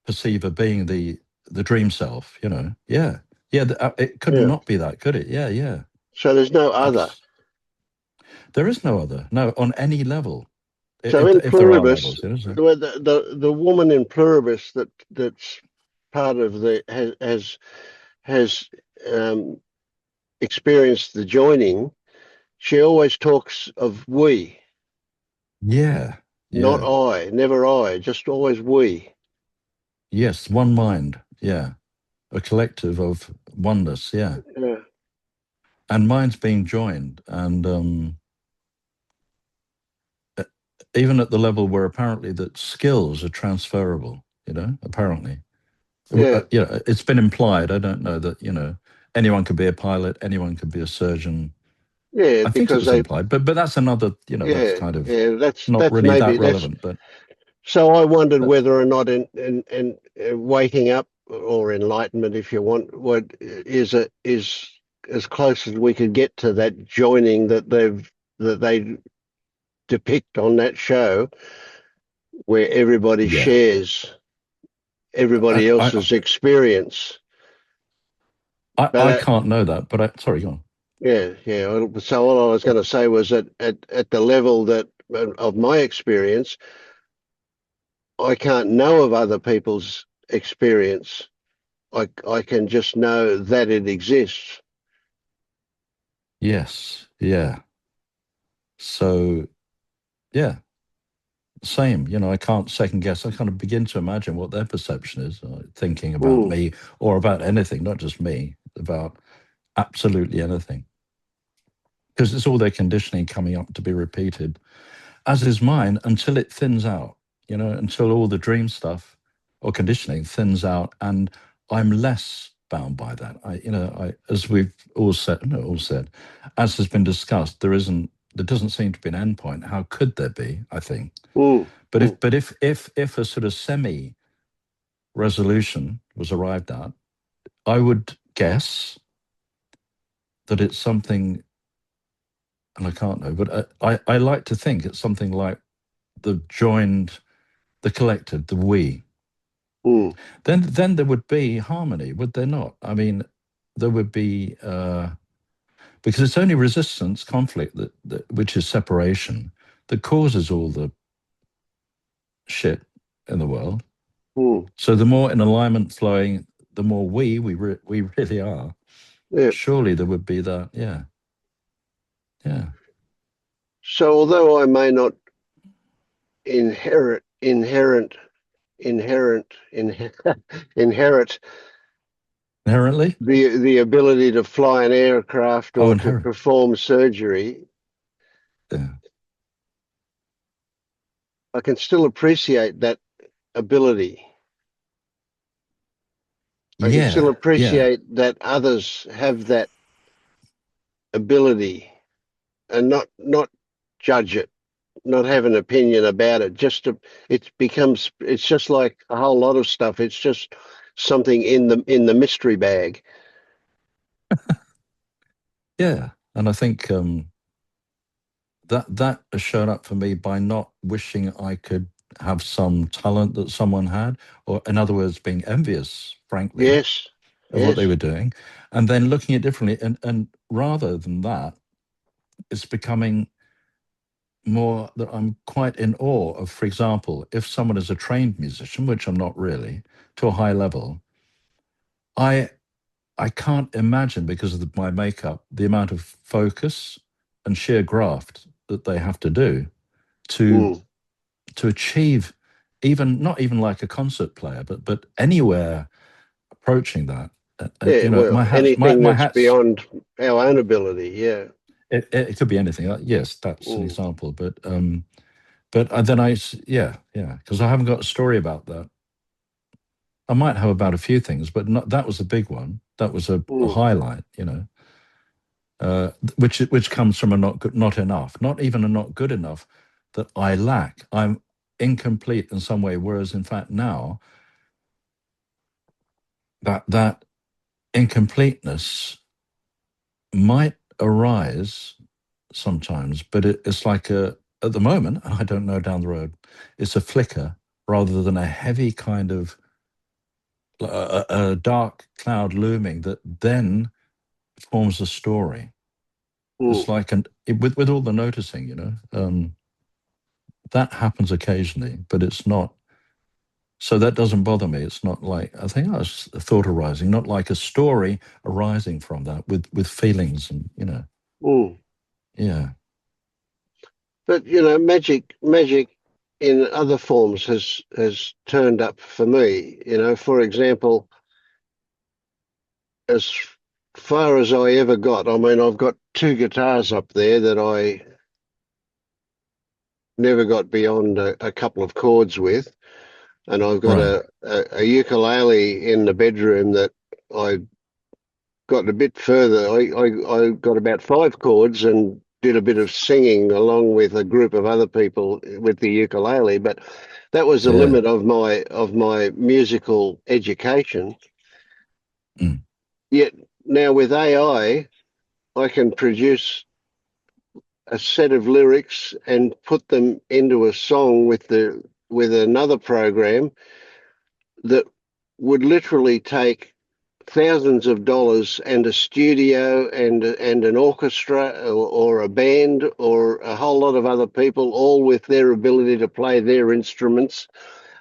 perceiver being the dream self. Yeah, yeah. It could Yeah. not be that, could it? Yeah, yeah. So there's no other. There is no other, no, on any level. So If in if there are pluribus, levels, so. the woman in pluribus that's part of the has um, experienced the joining. She always talks of we, Yeah, not yeah, I, never I, just always we. yes. One mind. Yeah, a collective of oneness. Yeah, Yeah. and minds being joined, and even at the level where apparently that skills are transferable, apparently. Yeah, It's been implied. I don't know that, anyone could be a pilot, anyone could be a surgeon. yeah, I think it because was they, implied, but that's another, that's yeah, kind of yeah, not that's really maybe that that's. relevant. But So I wondered but whether or not in waking up or enlightenment, if you want, what is as close as we could get to that joining that they depict on that show, where everybody yeah, shares I, everybody I else's experience. I But can't know that. But sorry, go on. yeah, yeah. So all I was going to say was that at the level that of my experience, I can't know of other people's experience. I can just know that it exists. Yes, yeah. So yeah, same. I can't second guess. I kind of begin to imagine what their perception is, thinking about Mm, me or about anything, not just me, about absolutely anything. Because it's all their conditioning coming up to be repeated, as is mine, until it thins out, until all the dream stuff or conditioning thins out, and I'm less bound by that. As we've all said, no, all said, as has been discussed, there doesn't seem to be an endpoint. How could there be? I think, mm, but mm, if a sort of semi resolution was arrived at, I would guess that it's something, and I can't know, but I like to think it's something like the joined, the collective, the we. mm, Then there would be harmony, would there not? I mean, there would be because it's only resistance, conflict that which is separation, that causes all the shit in the world. mm. So the more in alignment flowing, the more we really are. Yeah. Surely there would be that, yeah, yeah, So although I may not inherit inherent inherent in, inherit inherently. the ability to fly an aircraft Oh, or to inherent, perform surgery, yeah, I can still appreciate that ability. I can still yeah, yeah, appreciate that others have that ability and not judge it, not have an opinion about it. It's just like a whole lot of stuff. It's just something in the mystery bag. yeah. And I think that has shown up for me by not wishing I could have some talent that someone had, or in other words, being envious, frankly, Yes, of what they yes. were doing, and then looking at differently. And rather than that, it's becoming more that I'm quite in awe of. For example, if someone is a trained musician, which I'm not really, to a high level, I I can't imagine, because of my makeup, the amount of focus and sheer graft that they have to do to Mm. to achieve, even not even like a concert player, but anywhere approaching that. Yeah, My well, hats, anything my that's hats. beyond our own ability. Yeah. It could be anything. Yes, that's an Mm. example. But then yeah, yeah, because I haven't got a story about that. I might have about a few things, but not, that was a big one. That was a Mm. highlight, which comes from a not enough, not even a not good enough, that I lack. I'm incomplete in some way. Whereas in fact now that incompleteness might arise sometimes, but it's like at the moment, and I don't know down the road, it's a flicker rather than a heavy kind of a dark cloud looming that then forms a story. It's Mm. like with all the noticing, that happens occasionally, but it's not. So that doesn't bother me. It's not like, I think that's a thought arising, not like a story arising from that with feelings and Mm. yeah. But magic in other forms has turned up for me. For example, as far as I ever got, I mean, I've got two guitars up there that I never got beyond a couple of chords with. And I've got Right. a ukulele in the bedroom that I got a bit further. I got about 5 chords and did a bit of singing along with a group of other people with the ukulele. But that was the Yeah. limit of my musical education. Mm. Yet now with I can produce a set of lyrics and put them into a song with another program that would literally take thousands of dollars and a studio and an orchestra or a band or a whole lot of other people, all with their ability to play their instruments,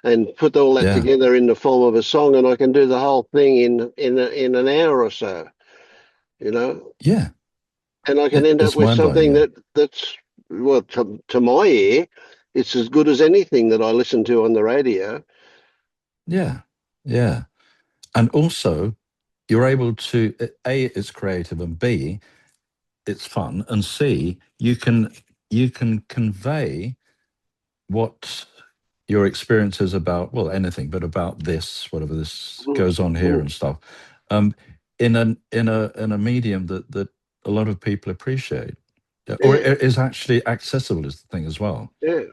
and put all that Yeah. together in the form of a song, and I can do the whole thing in an hour or so, you know, Yeah. and I can end up It's with mind-blowing. something Yeah. that's well, to my ear, it's as good as anything that I listen to on the radio. Yeah. Yeah. And also, you're able to, A, it's creative, and B, it's fun, and C, you can convey what your experience is about, well, anything, but about this, whatever this Mm, goes on here mm. and stuff, um, in a medium that a lot of people appreciate. Yeah, or Yeah, is actually accessible is the thing as well. yeah,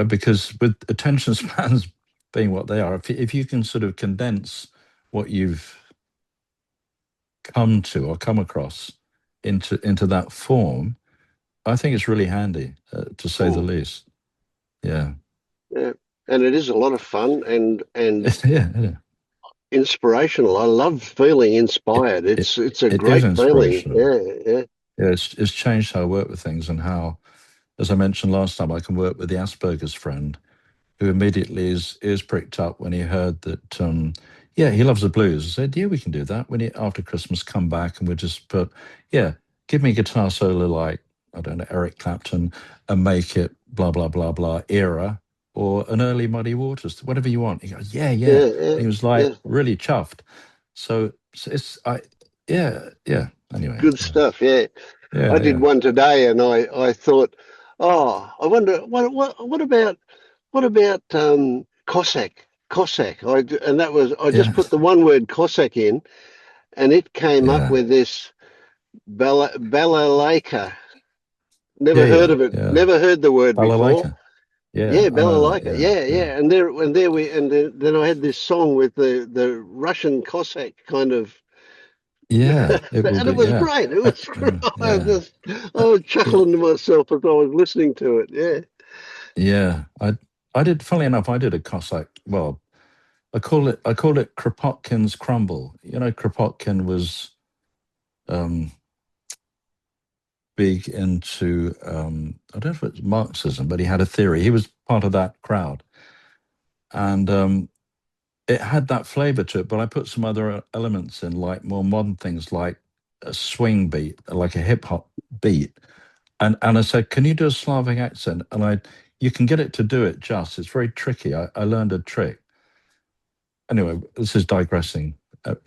Because with attention spans being what they are, if you can sort of condense what you've come to or come across into that form, I think it's really handy, to say the mm, least. Yeah. yeah. And it is a lot of fun and Yeah, yeah. inspirational. I love feeling It, inspired. it It's a it is great feeling. inspirational. Yeah, yeah, Yeah, it's changed how I work with things, and how, as I mentioned last time, I can work with the Asperger's friend, who immediately his ears pricked up when he heard that, yeah, he loves the blues. I said, yeah, we can do that. When he, after Christmas, come back and we'll just put, yeah, give me a guitar solo like, I don't know, Eric Clapton, and make it blah, blah, blah, blah era, or an early Muddy Waters, whatever you want. He goes, yeah, yeah. yeah, yeah, And he was like yeah. really chuffed. So yeah, yeah. Anyway, Good yeah, stuff. Yeah. I yeah, did yeah, one today, and I thought, oh, I wonder what about Cossack Cossack. And that was I just yeah, put the one word Cossack in, and it came up yeah, with this balalaika. Never yeah, heard yeah, of it. yeah. Never heard the word before. Balalaika. Yeah, Yeah, I know that. balalaika. Yeah, Yeah, yeah. yeah. And then I had this song with the Russian Cossack kind of, Yeah, it will and it be. was Yeah, great. It was great. yeah, I was yeah, chuckling to myself as I was listening to it. Yeah. yeah. I did. Funnily enough, I did a Cossack. Well, I call it Kropotkin's crumble. Kropotkin was um, big into, I don't know if it's Marxism, but he had a theory. He was part of that crowd, and it had that flavor to it. But I put some other elements in, like more modern things, like a swing beat, like a hip hop beat. And I said, can you do a Slavic accent? And you can get it to do it just. It's very tricky. I learned a trick. Anyway, this is digressing.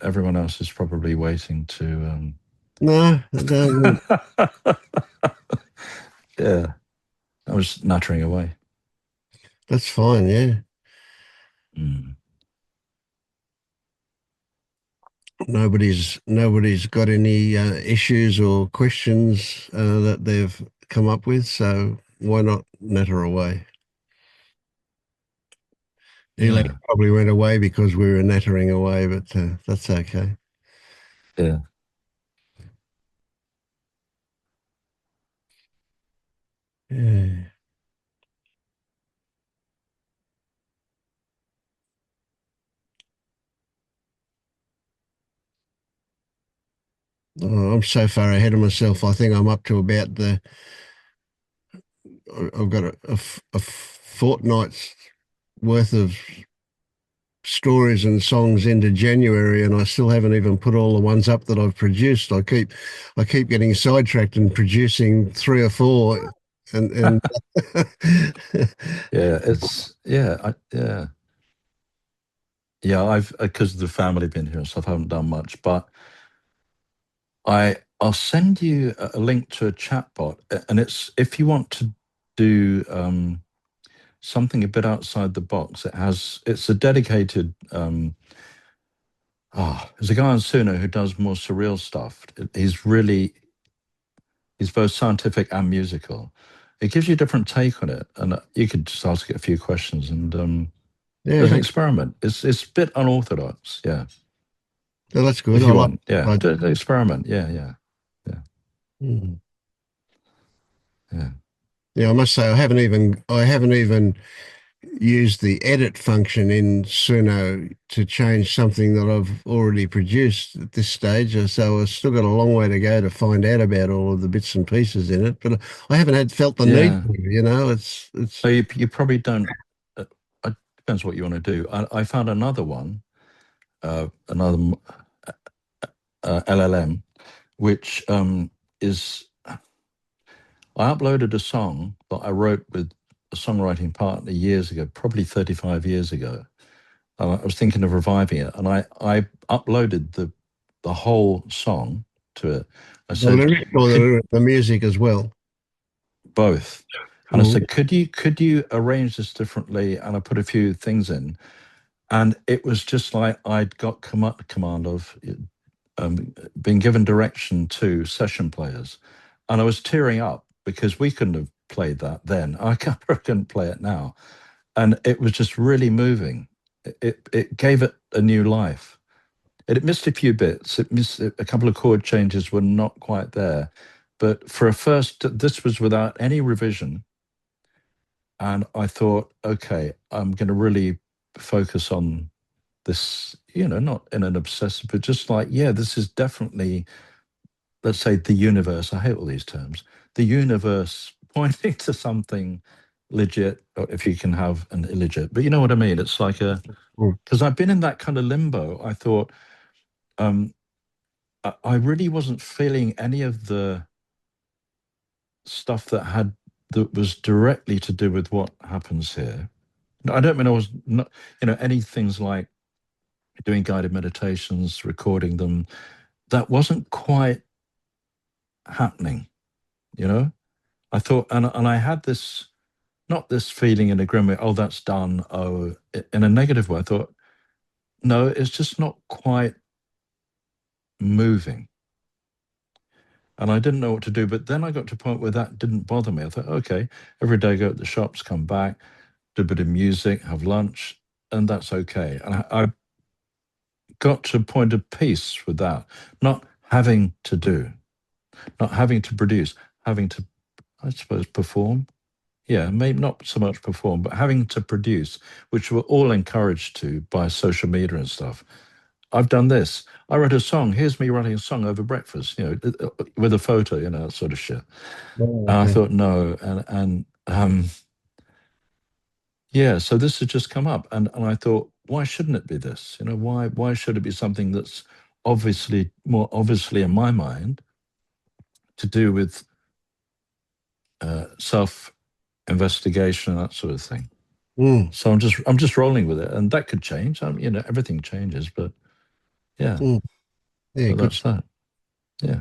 Everyone else is probably waiting to. No, no, Yeah, I was nattering away. that's fine. Yeah. Mm. Nobody's got any issues or questions that they've come up with, so why not natter away? Elaine Yeah, probably went away because we were nattering away, but that's okay. yeah, Yeah. Oh, I'm so far ahead of myself. I think I'm up to about I've got a fortnight's worth of stories and songs into January, and I still haven't even put all the ones up that I've produced. I keep getting sidetracked and producing 3 or 4, and yeah. It's yeah. I've, because of the family being here and stuff, I haven't done much, but I'll send you a link to a chatbot, and it's, if you want to do. something a bit outside the box. It's a dedicated there's a guy on Suno who does more surreal stuff. He's both scientific and musical. It gives you a different take on it, and you could just ask it a few questions, and Yeah, it's an okay. experiment. It's a bit unorthodox, yeah. Well, that's good. If I you like. want, yeah, I, do an experiment, yeah. mm. Yeah. Yeah, I must say I haven't even used the edit function in Suno to change something that I've already produced at this stage. So I've still got a long way to go to find out about all of the bits and pieces in it. But I haven't had felt the need Yeah. to. It's. So you probably don't. It depends what you want to do. I found another one, another LLM, which is I uploaded a song that I wrote with a songwriting partner years ago, probably 35 years ago. I was thinking of reviving it, and I uploaded the whole song to it. I The said, lyric or could the music as well. both. And I Mm. said, could you arrange this differently? And I put a few things in, and it was just like I'd got command of been given direction to session players, and I was tearing up because we couldn't have played that then. I couldn't play it now, and it was just really moving. It gave it a new life. It missed a few bits. It missed a couple of chord changes were not quite there, but for a first, this was without any revision, and I thought, okay, I'm going to really focus on this, not in an obsessive, but just like, yeah, this is definitely, let's say, the universe. I hate all these terms. The universe pointing to something legit, or if you can have an illegit, but you know what I mean? It's like Mm. because I've been in that kind of limbo. I thought, um, I really wasn't feeling any of the stuff that was directly to do with what happens here. I don't mean I was not, any things like doing guided meditations, recording them. That wasn't quite happening, you know. I thought, and I had this, not this feeling in a grim way, oh, that's done. Oh, in a negative way. I thought, no, it's just not quite moving. And I didn't know what to do. But then I got to a point where that didn't bother me. I thought, okay, every day I go to the shops, come back, do a bit of music, have lunch, and that's okay. And I got to a point of peace with that, not having to do, not having to produce, having to, I suppose, perform. Yeah, maybe not so much perform, but having to produce, which we're all encouraged to by social media and stuff. I've done this. I wrote a song. Here's me writing a song over breakfast, with a photo, that sort of shit. Oh, And I okay. thought, no, and yeah, so this had just come up, and I thought, why shouldn't it be this? Why should it be something that's obviously more obviously in my mind to do with self investigation and that sort of thing. Mm. So I'm just rolling with it, and that could change. Everything changes, but yeah. Mm. Yeah, So good. that's that. Yeah.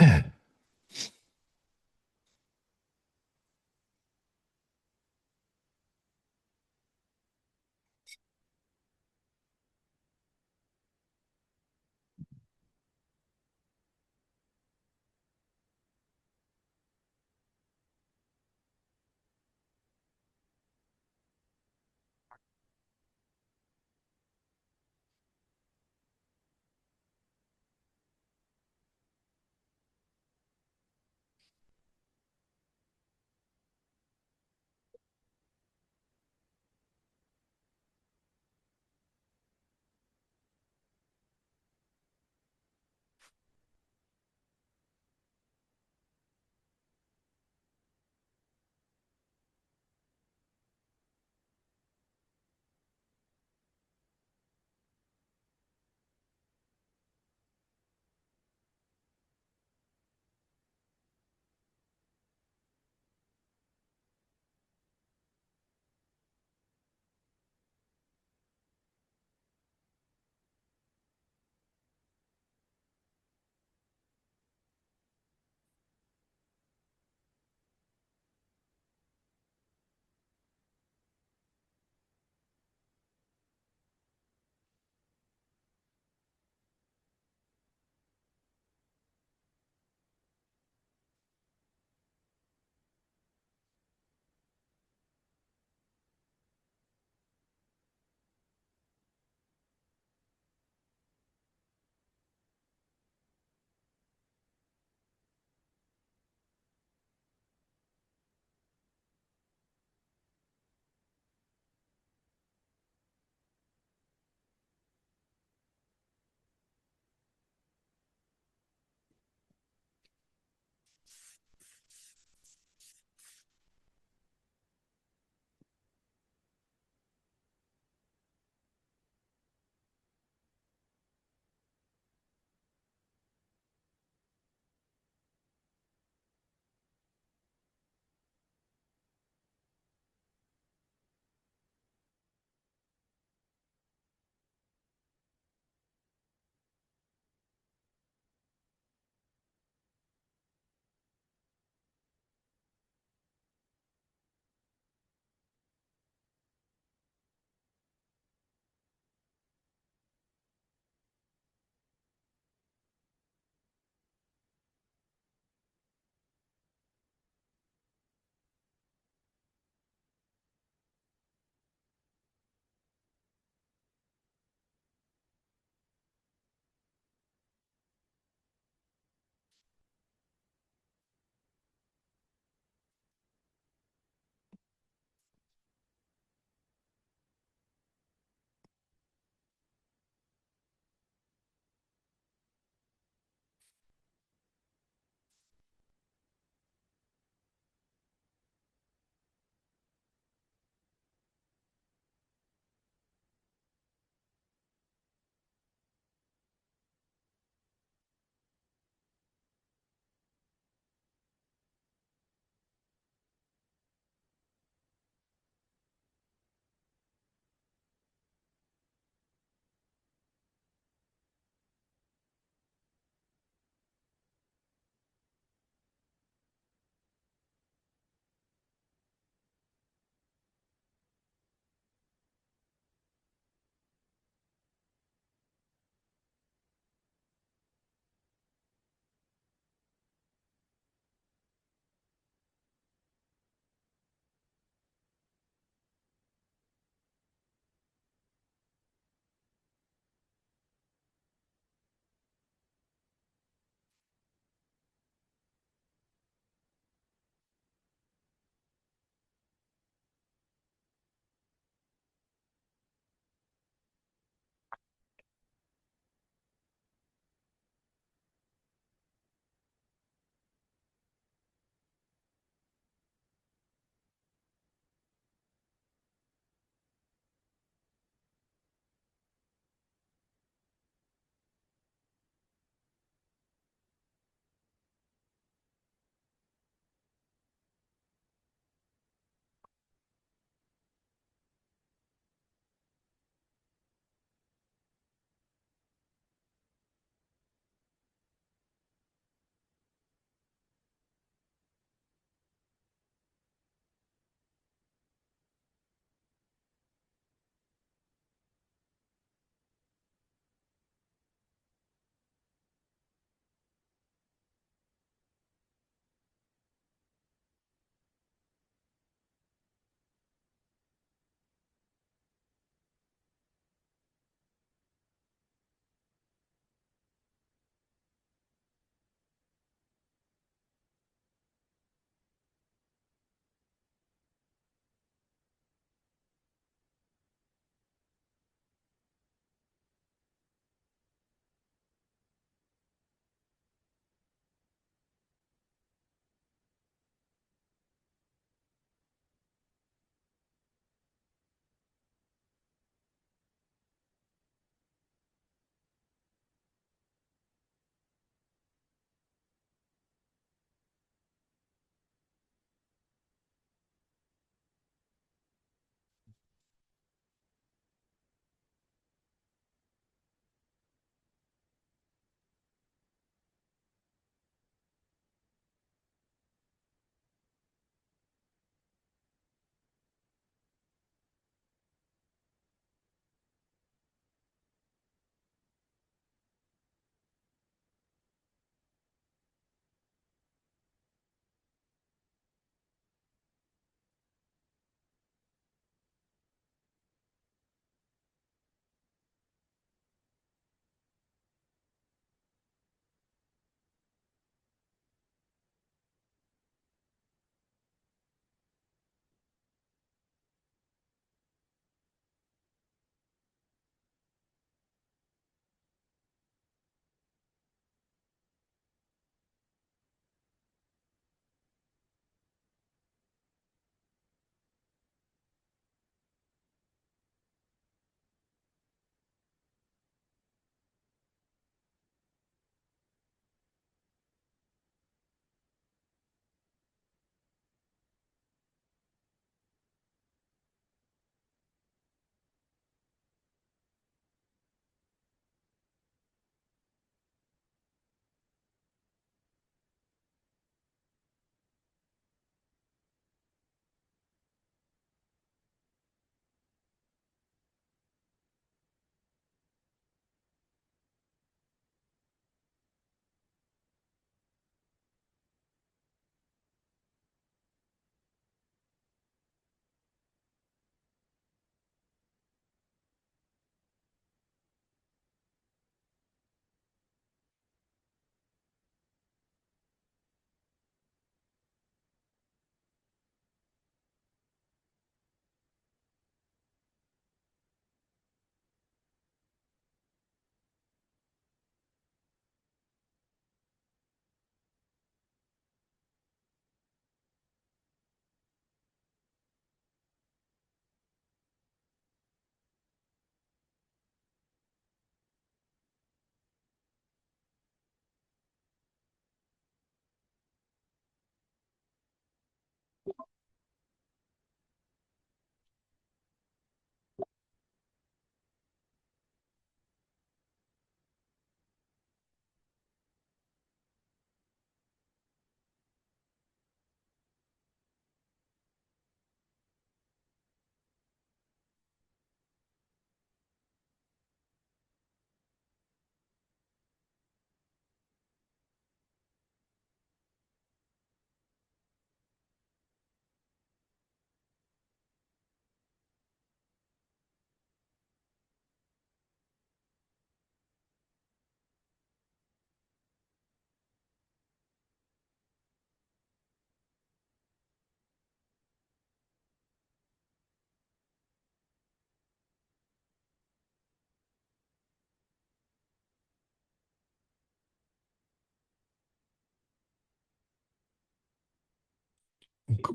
Yeah.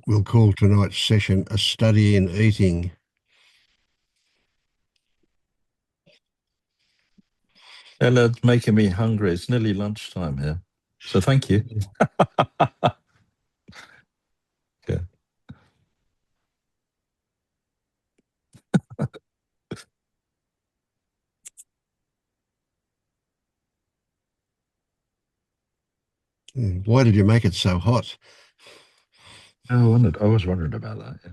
We'll call tonight's session a study in eating. And it's making me hungry. It's nearly lunchtime here. So thank you. Yeah. Why did you make it so hot? I was wondering about that. Yeah.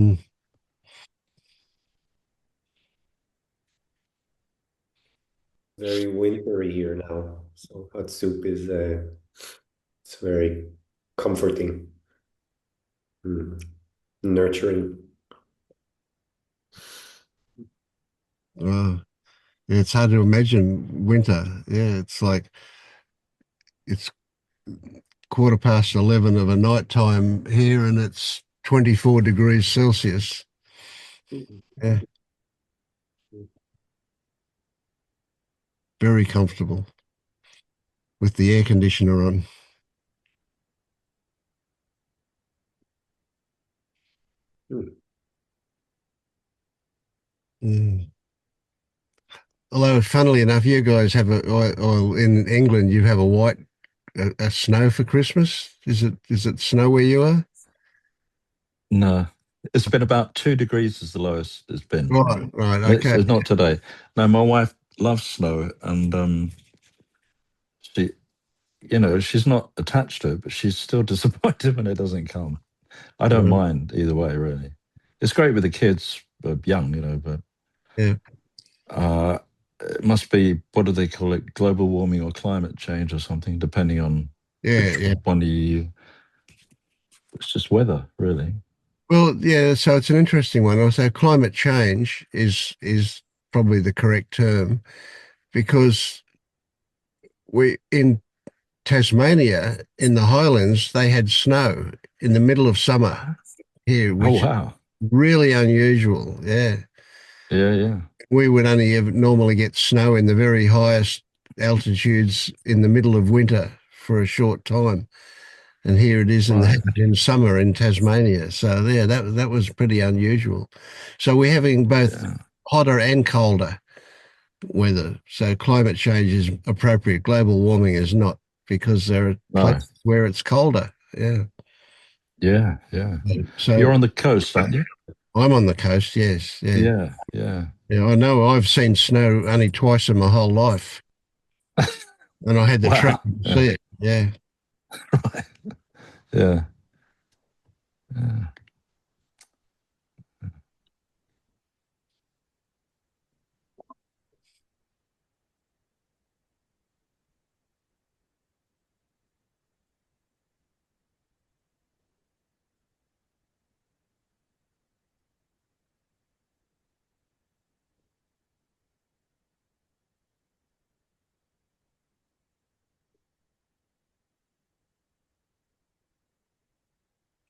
Mm. Very wintry here now, so hot soup is it's very comforting, nurturing. Uh, yeah, it's hard to imagine winter. Yeah, it's like it's 11:15 of a night time here, and it's 24 degrees Celsius. Yeah, very comfortable with the air conditioner on. Mm. Mm. Although, funnily enough, you guys have or in England, you have a snow for Christmas. Is it snow where you are? No, it's been about 2 degrees is the lowest it's been. Right, okay. It's not today. No, my wife loves snow, and she, she's not attached to it, but she's still disappointed when it doesn't come. I don't mind either way, really. It's great with the kids, young, but Yeah, it must be, what do they call it, global warming or climate change or something, depending on yeah, yeah. which one it's just weather, really. Well, yeah. So it's an interesting one. Also, climate change is probably the correct term because we in Tasmania in the Highlands they had snow in the middle of summer here, Oh, which is wow. really unusual. Yeah, Yeah, yeah. we would only ever normally get snow in the very highest altitudes in the middle of winter for a short time. And here it is Right. in summer in Tasmania. So yeah, that was pretty unusual. So we're having both Yeah. hotter and colder weather. So climate change is appropriate. Global warming is not because there are No. places where it's colder. Yeah. Yeah, yeah. So You're on the coast, aren't you? I'm on the coast. Yes. Yeah. Yeah, yeah. Yeah. I know I've seen snow only twice in my whole life, and I had the track Wow. to Yeah. see it. Yeah. Right. Yeah. Yeah.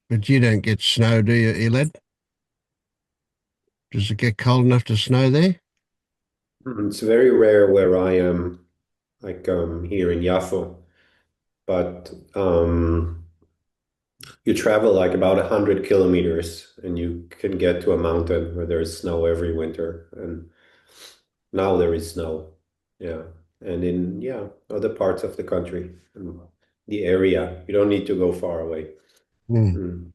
But you don't get snow, do you, Elad? Does it get cold enough to snow there? It's very rare where I am, like here in Yafo, but you travel like about 100 kilometers and you can get to a mountain where there's snow every winter. And now there is snow. Yeah. And in, other parts of the country, the area, you don't need to go far away. Mm. Mm.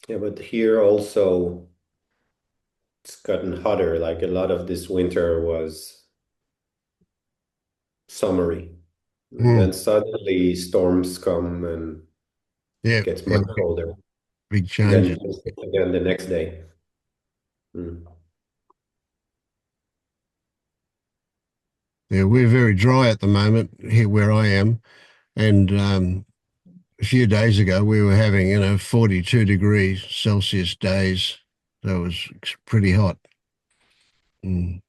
Yeah, but here also it's gotten hotter. Like a lot of this winter was summery. And Mm. then suddenly storms come and Yeah, it gets yeah, much colder. big And then changes. again the next day. Mm. Yeah, we're very dry at the moment here where I am. And a few days ago, we were having, 42 degrees Celsius days. So it was pretty hot. Mm.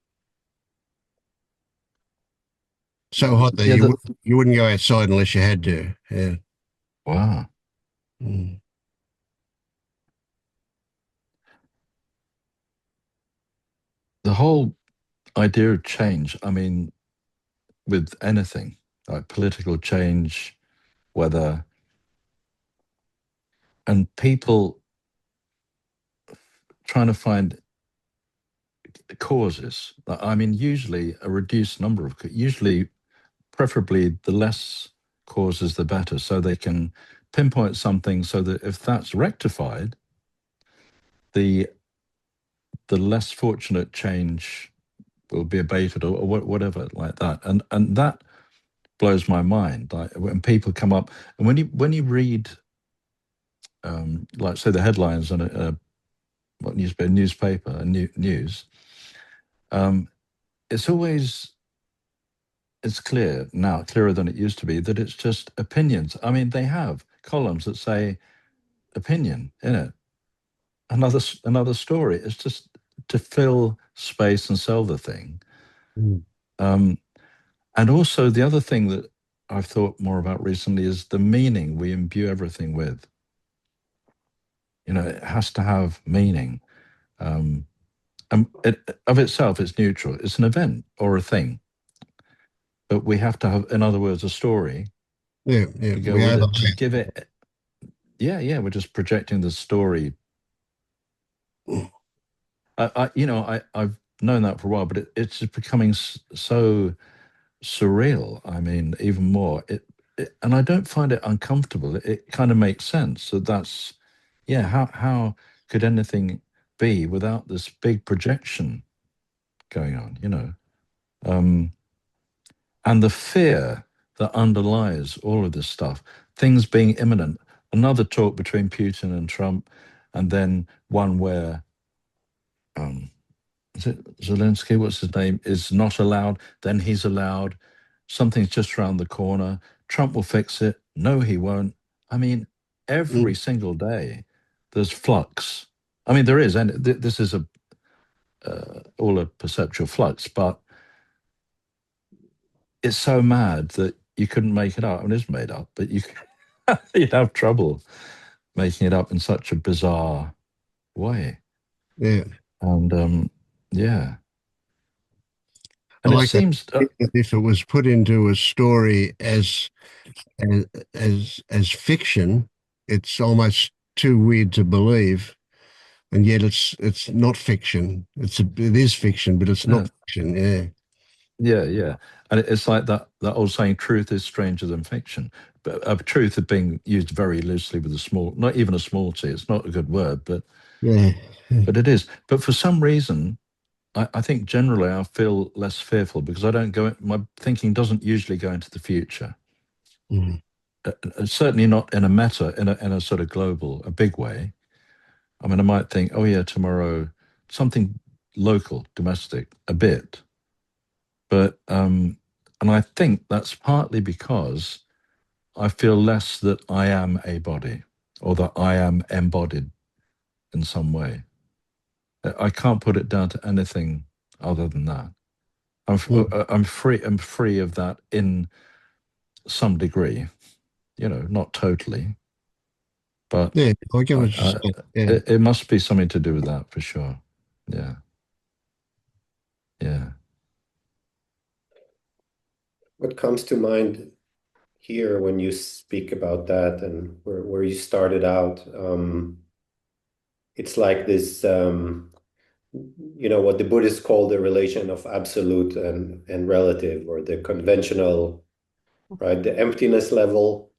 So hot that Yeah, you wouldn't go outside unless you had to. Yeah. wow. Mm. The whole idea of change, I mean, with anything, like political change, whether, and people trying to find causes. I mean, usually a reduced number of, usually, preferably the less causes, the better, so they can pinpoint something so that if that's rectified, the less fortunate change will be abated or whatever like that. And that blows my mind. Like when people come up and when you read, like say the headlines on a what newspaper news, it's always it's clear now, clearer than it used to be, that it's just opinions. I mean, they have columns that say opinion in it. Another story. It's just to fill space and sell the thing. Um, and also the other thing that I've thought more about recently is the meaning we imbue everything with. You know, it has to have meaning. And of itself, it's neutral. It's an event or a thing, but we have to have, in other words, a story Yeah, to go we with overlap. it to give it. Yeah. We're just projecting the story. I've known that for a while, but it's just becoming so surreal. I mean, even more. And I don't find it uncomfortable. It kind of makes sense. So that's, yeah. How could anything be without this big projection going on? You know, and the fear that underlies all of this stuff, things being imminent. Another talk between Putin and Trump, and then one where is it Zelensky? What's his name? Is not allowed. Then he's allowed. Something's just around the corner. Trump will fix it. No, he won't. I mean, every single day there's flux. I mean, there is, and this is all a perceptual flux, but it's so mad that you couldn't make it up. I mean, it's made up, but you'd have trouble making it up in such a bizarre way. Yeah. And yeah, I and it like that. seems If it was put into a story as fiction, it's almost too weird to believe, and yet it's not fiction. It is fiction, but it's not fiction. Yeah. yeah, and it's like that old saying, "Truth is stranger than fiction." But truth is being used very loosely with a small, not even a small t. It's not a good word, Yeah. but it is. But for some reason, I think generally I feel less fearful because I don't go. My thinking doesn't usually go into the future. Mm. Certainly not in a meta, in a sort of global, a big way. I mean, I might think, oh yeah, tomorrow something local, domestic, a bit, but and I think that's partly because I feel less that I am a body or that I am embodied in some way. I can't put it down to anything other than that. I'm free. I'm free of that in some degree. You know, not totally, but Yeah, I get what you're I, saying. Yeah. it must be something to do with that for sure. Yeah, yeah. What comes to mind here when you speak about that and where you started out, it's like this, what the Buddhists call the relation of absolute and relative, or the conventional, right? The emptiness level,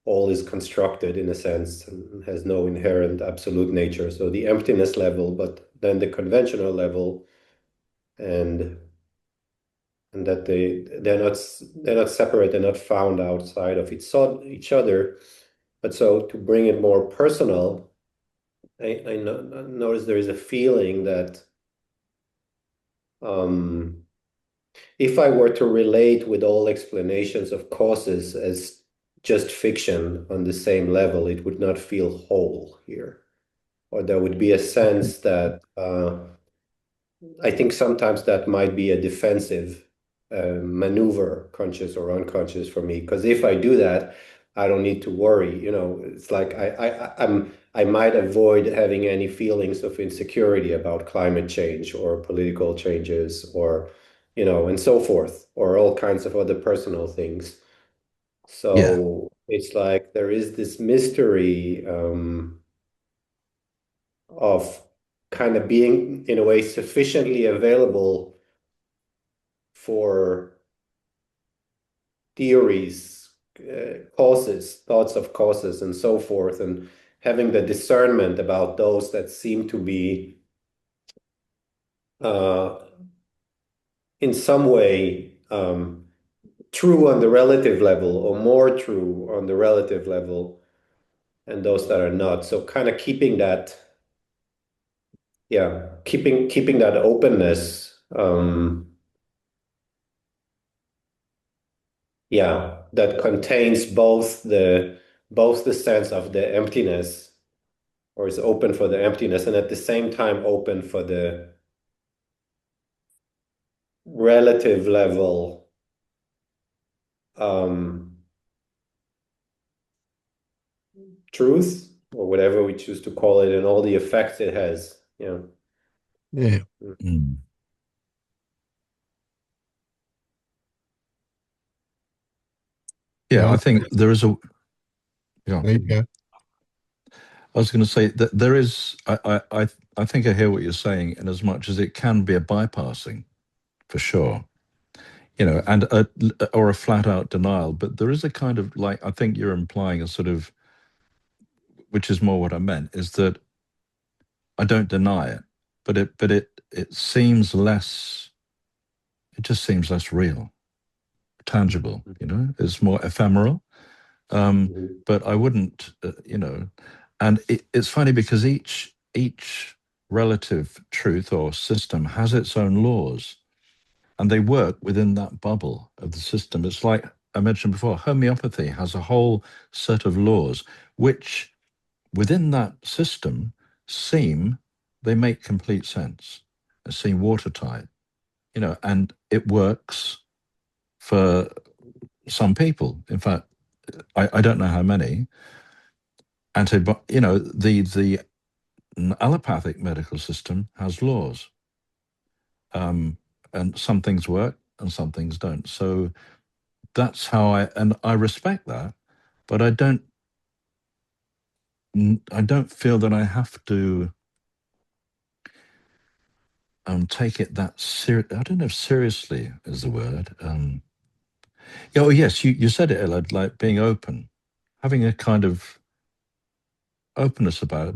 all is constructed in a sense and has no inherent absolute nature. So the emptiness level, but then the conventional level, and that they're not separate, they're not found outside of each other. But so to bring it more personal, I notice there is a feeling that um, if I were to relate with all explanations of causes as just fiction on the same level, it would not feel whole here. Or there would be a sense that I think sometimes that might be a defensive maneuver, conscious or unconscious for me. Because if I do that, I don't need to worry. It's like I might avoid having any feelings of insecurity about climate change or political changes or, and so forth, or all kinds of other personal things. Yeah. So it's like there is this mystery of kind of being, in a way, sufficiently available for theories, causes, thoughts of causes, and so forth, and having the discernment about those that seem to be uh, in some way true on the relative level or more true on the relative level, and those that are not. So kind of keeping that, yeah, keeping that openness. Yeah, that contains both the sense of the emptiness, or is open for the emptiness, and at the same time open for the relative level um, truth, or whatever we choose to call it, and all the effects it has. Yeah. Yeah. Mm. Yeah, I think there is a. Yeah. There you go. I was going to say that there is. I think I hear what you're saying, in as much as it can be a bypassing, for sure. And or a flat out denial. But there is a kind of, like, I think you're implying a sort of, which is more what I meant, is that I don't deny it, but it seems less. It just seems less real, tangible. It's more ephemeral. Mhm. But I wouldn't, and it's funny because each relative truth or system has its own laws, and they work within that bubble of the system. It's like I mentioned before, homeopathy has a whole set of laws which, within that system, they make complete sense. They seem watertight, and it works for some people. In fact, I don't know how many. The allopathic medical system has laws, and some things work and some things don't. So that's how I respect that, but I don't feel that I have to take it that serious. I don't know if seriously is the word. Yeah, oh yes, you said it, Ella, like being open, having a kind of openness about it,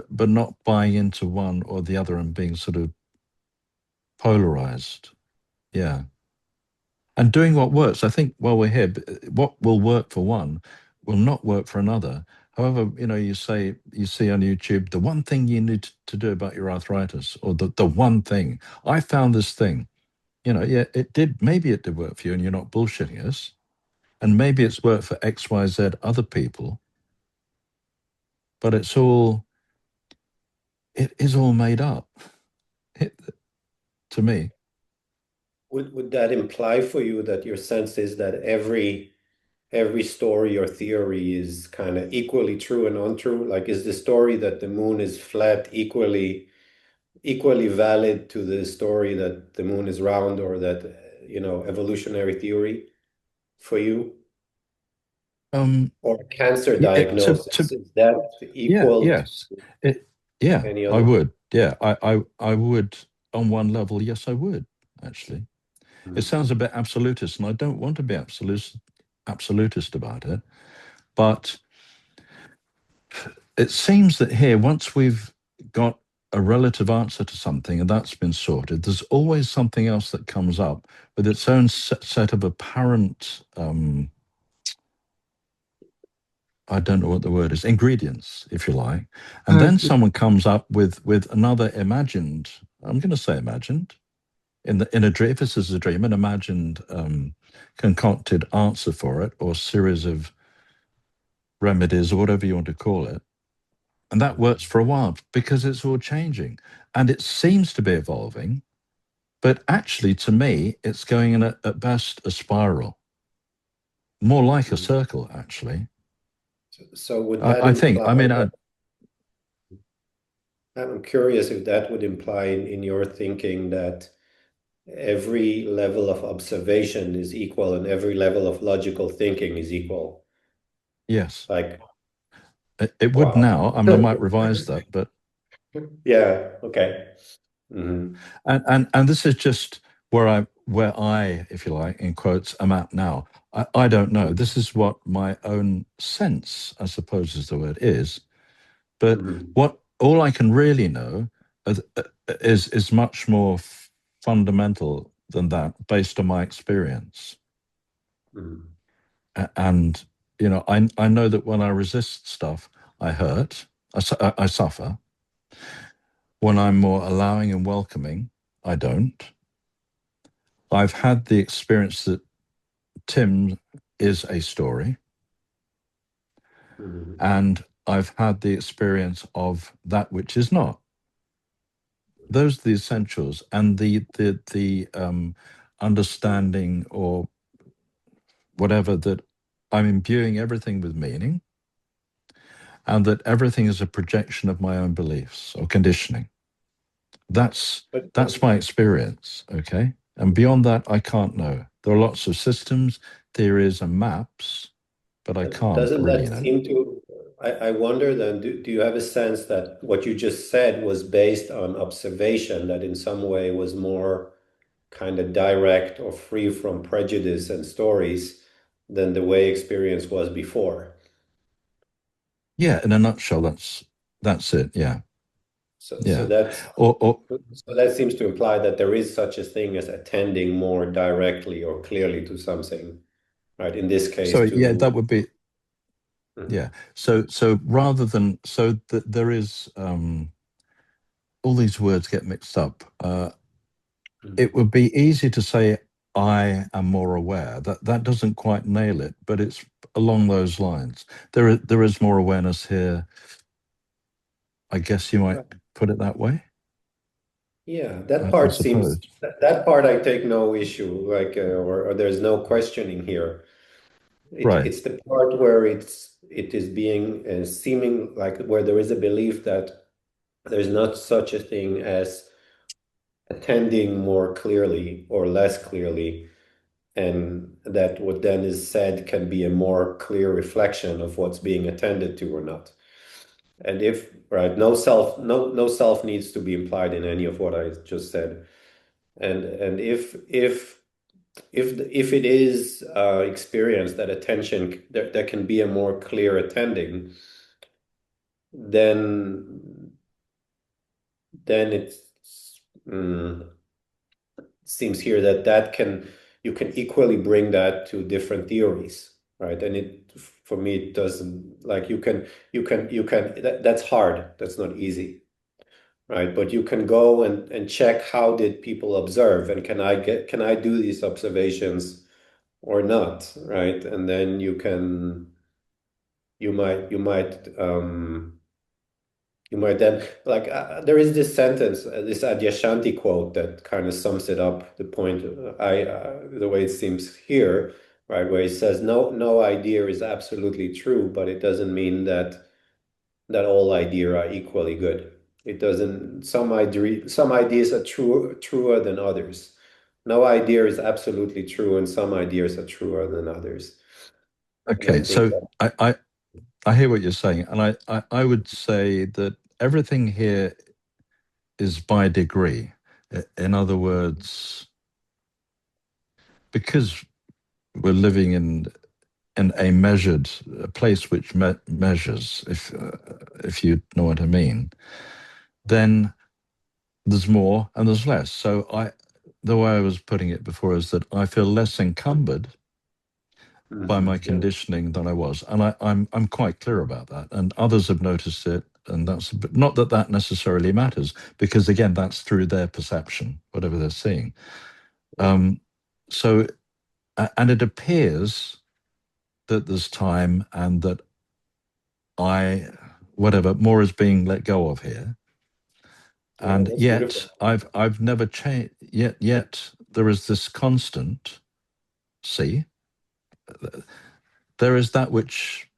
but not buying into one or the other and being sort of polarized. Yeah. And doing what works. I think while we're here, what will work for one will not work for another. However, you see on YouTube, the one thing you need to do about your arthritis, or the one thing. I found this thing. Yeah, maybe it did work for you and you're not bullshitting us. And maybe it's worked for XYZ other people, but it is all made up it, to me. Would that imply for you that your sense is that every story or theory is kind of equally true and untrue? Like, is the story that the moon is flat equally valid to the story that the moon is round, or that, evolutionary theory for you? Um, Or cancer yeah, diagnosis, is that yeah, equal yes, yeah, any I other? would. Yeah, I would on one level. Yes, I would actually. It Mm. sounds a bit absolutist, and I don't want to be absolutist about it. But it seems that here, once we've got a relative answer to something and that's been sorted, there's always something else that comes up with its own set of apparent, I don't know what the word is, ingredients, if you like. And then someone comes up with another imagined, I'm going to say imagined, in a dream, if this is a dream, an imagined concocted answer for it, or series of remedies, or whatever you want to call it. And that works for a while because it's all changing and it seems to be evolving. But actually, to me, it's going in at best a spiral, more like a Mm. circle, actually. So would that I think. I imply mean, that I'm curious if that would imply in your thinking that every level of observation is equal and every level of logical thinking is equal. Yes. Like, It would wow. now. I mean, I might revise that, but Yeah, okay. Hmm. and this is just where I, if you like, in quotes, am at now. I don't know. This is what my own sense, I suppose, is the word is. But Hmm. what all I can really know is much more fundamental than that, based on my experience. Hmm. And you know, I know that when I resist stuff, I hurt, I suffer. When I'm more allowing and welcoming, I don't. I've had the experience that Tim is a story, Hmm. and I've had the experience of that which is not. Those are the essentials, and the understanding or whatever, that I'm imbuing everything with meaning, and that everything is a projection of my own beliefs or conditioning. That's But that's my experience, okay? And beyond that, I can't know. There are lots of systems, theories, and maps, but I can't doesn't really that know. seem to, I wonder then, do you have a sense that what you just said was based on observation that in some way was more kind of direct or free from prejudice and stories than the way experience was before? Yeah, in a nutshell, that's it. Yeah, So yeah. that's Or so that seems to imply that there is such a thing as attending more directly or clearly to something, right? In this so case, yeah, to that would be yeah. Mhm. So rather than there is all these words get mixed up. It would be easy to say I am more aware. That doesn't quite nail it, but it's along those lines. There is more awareness here. I guess you might put it that way. Yeah, that I part suppose. seems that part I take no issue, like or there's no questioning here. Right. It's the part where it is being seeming like where there is a belief that there's not such a thing as attending more clearly or less clearly, and that what then is said can be a more clear reflection of what's being attended to or not. And if right, no self needs to be implied in any of what I just said. And if it is experienced that attention there can be a more clear attending, then it mm, seems here that you can equally bring that to different theories, right? And it for me it doesn't, like that's hard, that's not easy, right? But you can go and check how did people observe, and can I do these observations or not, right? And then you might then, like, there is this sentence, this Adyashanti quote that kind of sums it up, the point, the way it seems here, right? Where he says, no idea is absolutely true, but it doesn't mean that all ideas are equally good. It doesn't, some ideas are truer than others. No idea is absolutely true, and some ideas are truer than others. I Okay. don't think So that. I hear what you're saying, and I would say that everything here is by degree. In other words, because we're living in a measured a place which measures, if you know what I mean, then there's more and there's less. So the way I was putting it before is that I feel less encumbered by my Mhm. Yeah. conditioning than I was, and I'm quite clear about that. And others have noticed it, and that's not that necessarily matters, because again, that's through their perception, whatever they're seeing. Um, so, and it appears that there's time, and that whatever more is being let go of here, Yeah, and that's yet beautiful. I've never changed. Yet there is this constant. See, there is that which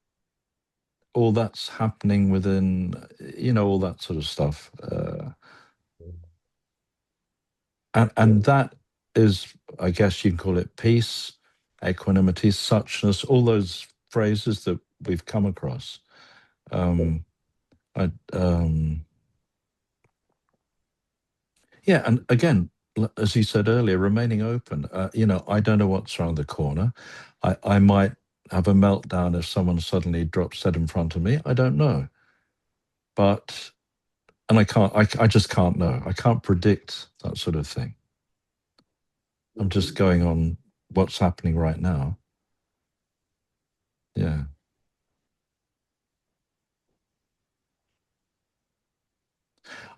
all that's happening within, all that sort of stuff. And that is, I guess you can call it peace, equanimity, suchness, all those phrases that we've come across. Yeah, and again, as you said earlier, remaining open. I don't know what's around the corner. I might have a meltdown if someone suddenly drops dead in front of me. I don't know, and I just can't know. I can't predict that sort of thing. I'm just going on what's happening right now. Yeah.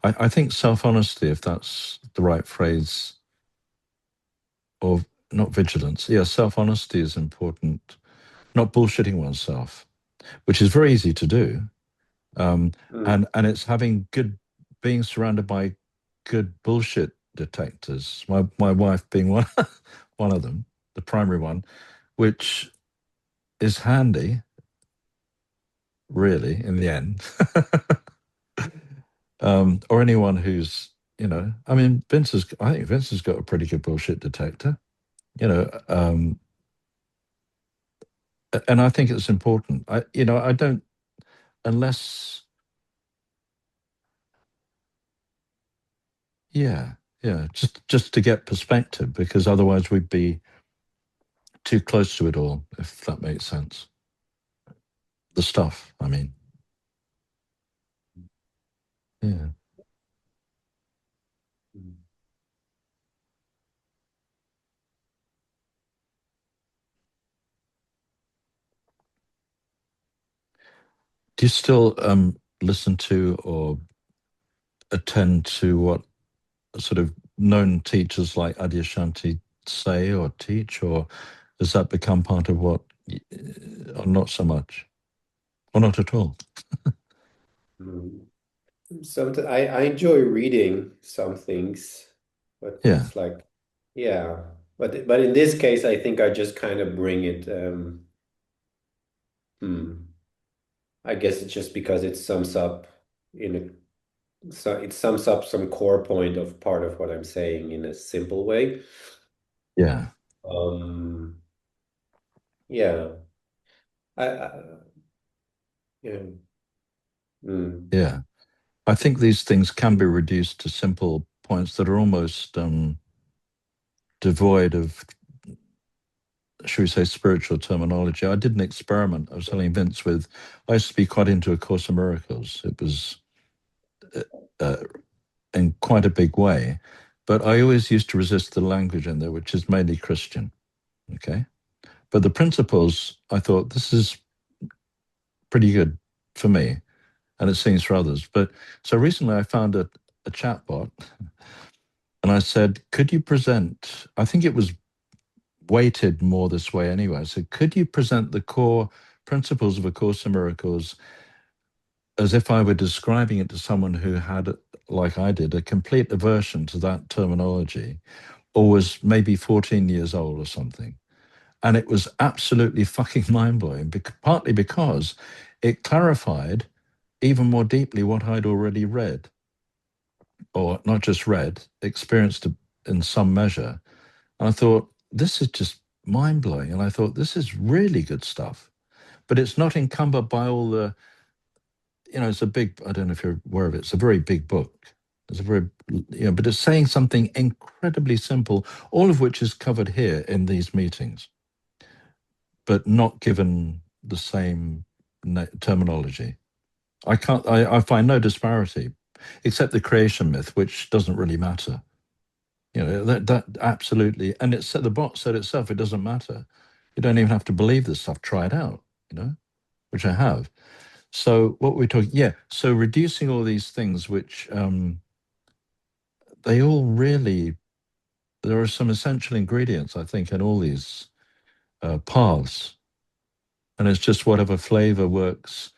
I think self-honesty, if that's the right phrase, or not vigilance. Yeah, self-honesty is important. Not bullshitting oneself, which is very easy to do. And it's being surrounded by good bullshit detectors. My wife being one of them, the primary one, which is handy, really, in the end. Or anyone who's, I think Vince has got a pretty good bullshit detector, and I think it's important. I don't, unless, yeah, just to get perspective, because otherwise we'd be too close to it all, if that makes sense. The stuff, I mean. Yeah. Do you still listen to or attend to what sort of known teachers like Adyashanti say or teach, or has that become part of what, or not so much, or not at all? Sometimes I enjoy reading some things, but Yeah. it's like, yeah. But in this case, I think I just kind of bring it. I guess it's just because it sums up in so it sums up some core point of part of what I'm saying in a simple way. Yeah. Um, yeah. I yeah. Yeah. I think these things can be reduced to simple points that are almost devoid of, should we say, spiritual terminology. I did an experiment. I was telling Vince I used to be quite into A Course in Miracles. It was uh, in quite a big way, but I always used to resist the language in there, which is mainly Christian. Okay. But the principles, I thought, this is pretty good for me, and it seems for others. But so recently I found a chat bot, and I said, could you present, I think it was weighted more this way anyway. So could you present the core principles of A Course in Miracles as if I were describing it to someone who had, like I did, a complete aversion to that terminology, or was maybe 14 years old or something? And it was absolutely fucking mind-blowing, partly because it clarified even more deeply what I'd already read, or not just read, experienced in some measure. And I thought, this is just mind-blowing. And I thought, this is really good stuff. But it's not encumbered by all the, it's a big, I don't know if you're aware of it, it's a very big book. It's a very, but it's saying something incredibly simple, all of which is covered here in these meetings, but not given the same terminology. I find no disparity, except the creation myth, which doesn't really matter. That absolutely, and it's the bot said itself, it doesn't matter. You don't even have to believe this stuff. Try it out, which I have. So what we're talking, so reducing all these things, which they all really, there are some essential ingredients, I think, in all these paths, and it's just whatever flavor works.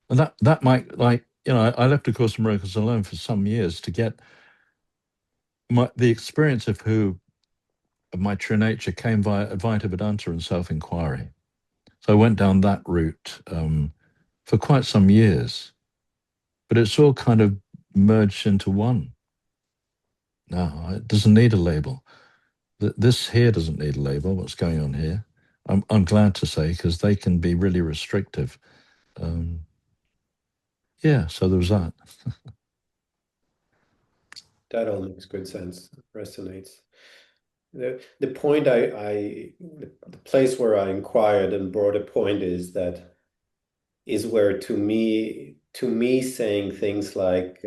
And that might, like, I left A Course in Miracles alone for some years to get the experience of my true nature came via Advaita Vedanta and self-inquiry. So I went down that route for quite some years, but it's all kind of merged into one. No, it doesn't need a label. This here doesn't need a label. What's going on here? I'm glad to say, because they can be really restrictive. Yeah, so there was that. That all makes good sense. Resonates. The point the place where I inquired and brought a point is where to me saying things like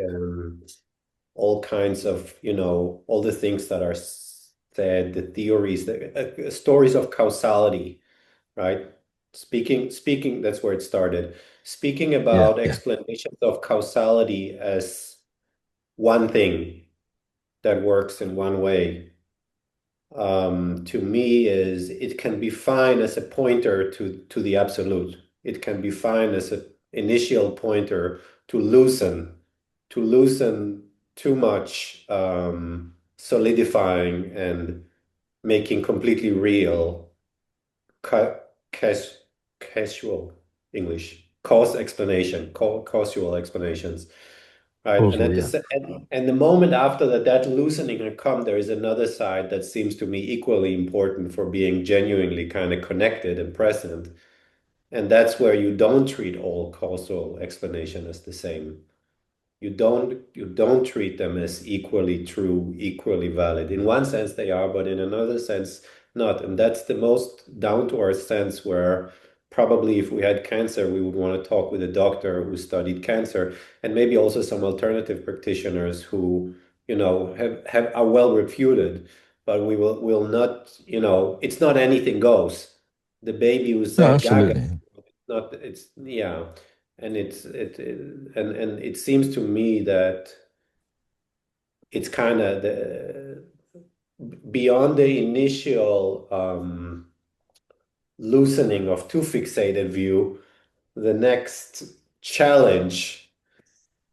all kinds of, all the things that are said, the theories, the stories of causality, right? Speaking, that's where it started. Speaking Yeah, about yeah. explanations of causality as one thing that works in one way, to me is it can be fine as a pointer to the absolute. It can be fine as an initial pointer to loosen too much, solidifying and making completely real ca cas casual English, causal explanations. Right. And Causal, at yeah. and the moment after that loosening had come, there is another side that seems to me equally important for being genuinely kind of connected and present. And that's where you don't treat all causal explanation as the same. You don't treat them as equally true, equally valid. In one sense they are, but in another sense not. And that's the most down to earth sense where probably if we had cancer, we would want to talk with a doctor who studied cancer, and maybe also some alternative practitioners who, have are well reputed, but we will not, it's not anything goes. The baby who No, said Gaga, absolutely. not, it's, yeah. And and it seems to me that it's kind of the beyond the initial loosening of too fixated view. The next challenge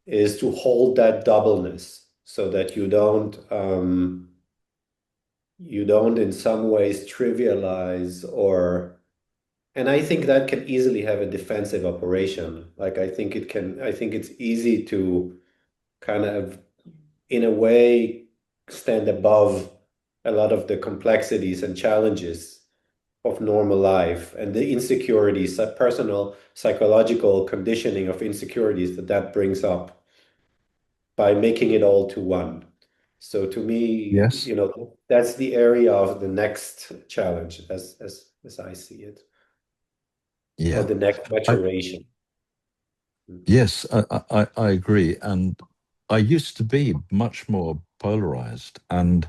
is to hold that doubleness so that you don't in some ways trivialize, or and I think that can easily have a defensive operation. Like I think it's easy to kind of, in a way, stand above a lot of the complexities and challenges of normal life and the insecurities, that personal psychological conditioning of insecurities that brings up by making it all to one. So to me, Yes. that's the area of the next challenge as I see it, or Yeah. the next I, maturation. yes, I agree. And I used to be much more polarized and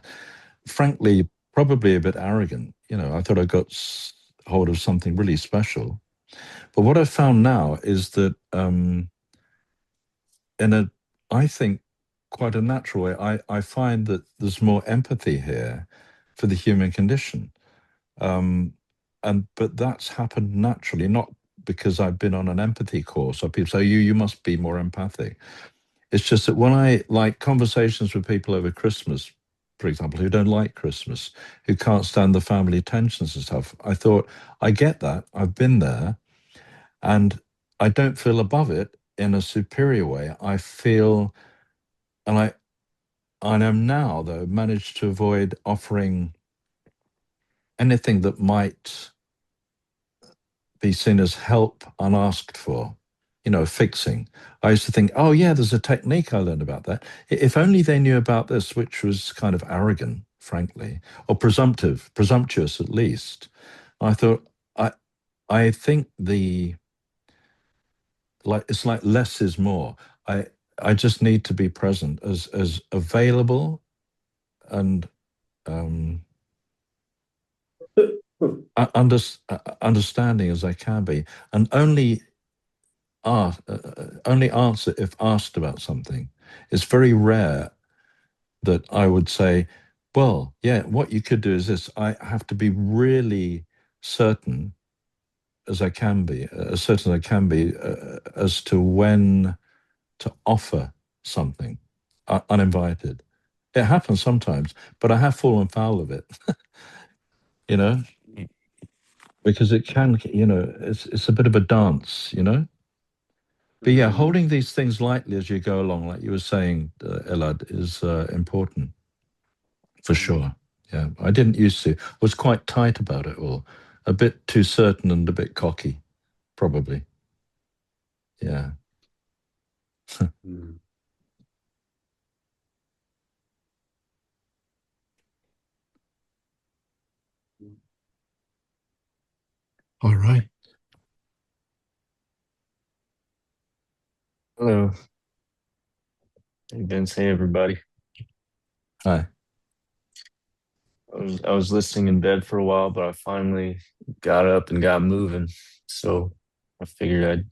frankly, probably a bit arrogant. I thought I got hold of something really special. But what I found now is that in a, I think, quite a natural way, I find that there's more empathy here for the human condition. But that's happened naturally, not because I've been on an empathy course or people say, you must be more empathic. It's just that when I like conversations with people over Christmas, for example, who don't like Christmas, who can't stand the family tensions and stuff, I thought, I get that. I've been there and I don't feel above it in a superior way. I feel, and I am now, though, managed to avoid offering anything that might be seen as help unasked for, fixing. I used to think, oh, yeah, there's a technique I learned about that. If only they knew about this, which was kind of arrogant, frankly, or presumptuous at least. I thought, I think it's like less is more. I just need to be present, as available and understanding as I can be, and only answer if asked about something. It's very rare that I would say, well, yeah, what you could do is this. I have to be really certain as I can be, as certain as I can be, as to when to offer something uninvited. It happens sometimes, but I have fallen foul of it, you know, because it can, it's a bit of a dance, But yeah, holding these things lightly as you go along, like you were saying, Elad, is important for sure. Yeah, I didn't used to. Was quite tight about it all, a bit too certain and a bit cocky, probably. Yeah. Mm. All right. Hello. Hey Vince, hey everybody. Hi. I was listening in bed for a while, but I finally got up and got moving. So I figured I'd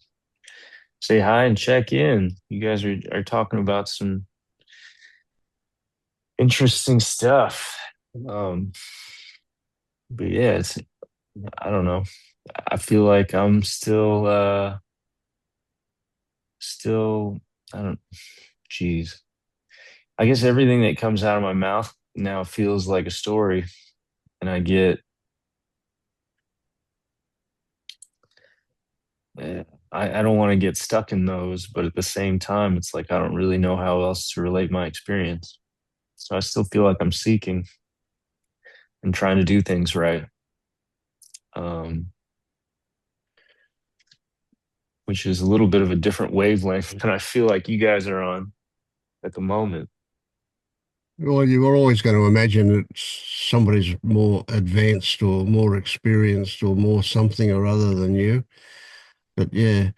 say hi and check in. You guys are talking about some interesting stuff. Um, but yeah, it's I don't know. I feel like I'm still I don't geez. I guess everything that comes out of my mouth now feels like a story, and eh, I don't want to get stuck in those, but at the same time, it's like I don't really know how else to relate my experience. So I still feel like I'm seeking and trying to do things right, um, which is a little bit of a different wavelength than I feel like you guys are on at the moment. Well, you were always going to imagine that somebody's more advanced or more experienced or more something or other than you. But yeah,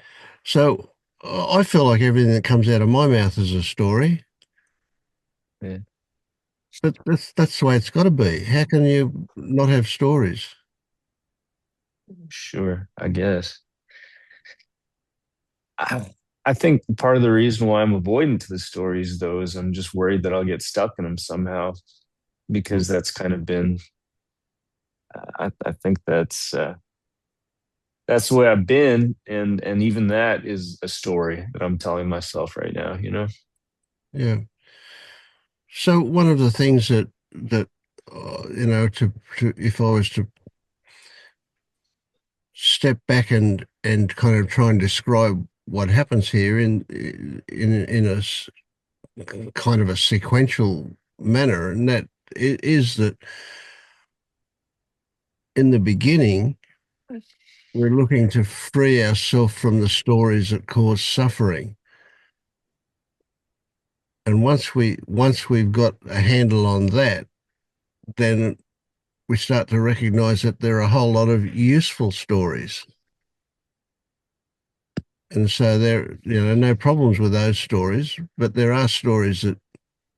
so I feel like everything that comes out of my mouth is a story. Yeah, But that's the way it's got to be. How can you not have stories? sure, I guess. I, I think part of the reason why I'm avoidant to the stories, though, is I'm just worried that I'll get stuck in them somehow, because that's kind of been. I think that's the way I've been, and even that is a story that I'm telling myself right now. You know. Yeah. So one of the things that to if I was to step back and kind of try and describe what happens here in kind of a sequential manner, and that is that in the beginning we're looking to free ourselves from the stories that cause suffering. And once we've got a handle on that, then we start to recognize that there are a whole lot of useful stories. And so there, no problems with those stories, but there are stories that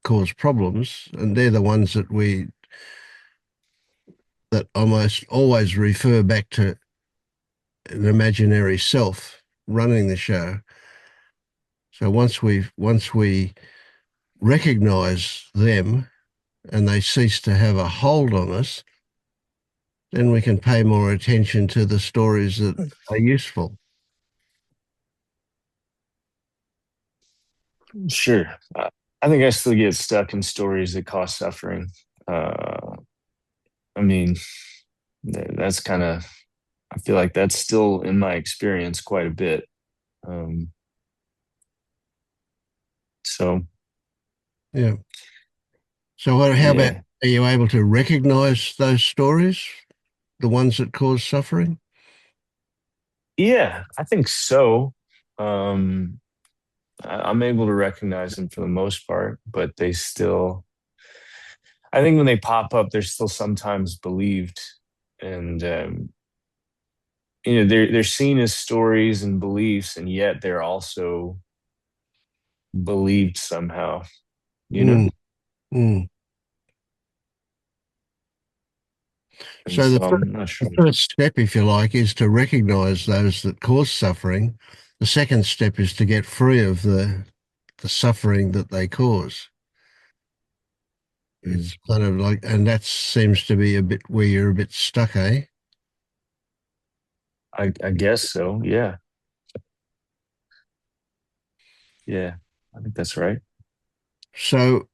cause problems, and they're the ones that almost always refer back to an imaginary self running the show. So once we recognize them and they cease to have a hold on us, then we can pay more attention to the stories that are useful. Sure. I think I still get stuck in stories that cause suffering. I mean, that's kind of, I feel like that's still in my experience quite a bit. Um, so, Yeah. So how about, yeah. are you able to recognize those stories, the ones that cause suffering? Yeah, I think so. Um, I'm able to recognize them for the most part, but they still, I think when they pop up, they're still sometimes believed. And, they're seen as stories and beliefs, and yet they're also believed somehow, you know? Mm, mm. And So so I'm not the sure. first step, if you like, is to recognize those that cause suffering. The second step is to get free of the suffering that they cause. Mm, It's kind of like, and that seems to be a bit where you're a bit stuck, eh? I guess so. Yeah. Yeah. I think that's right. So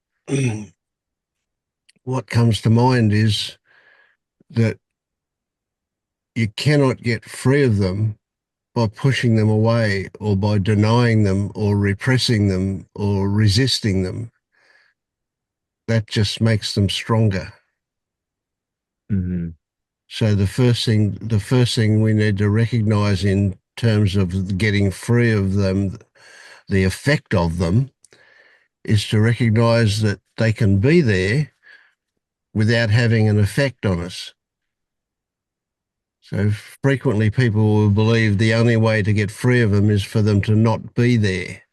what comes to mind is that you cannot get free of them by pushing them away or by denying them or repressing them or resisting them. That just makes them stronger. Hmm. So the first thing we need to recognize in terms of getting free of them, the effect of them, is to recognize that they can be there without having an effect on us. So frequently people will believe the only way to get free of them is for them to not be there.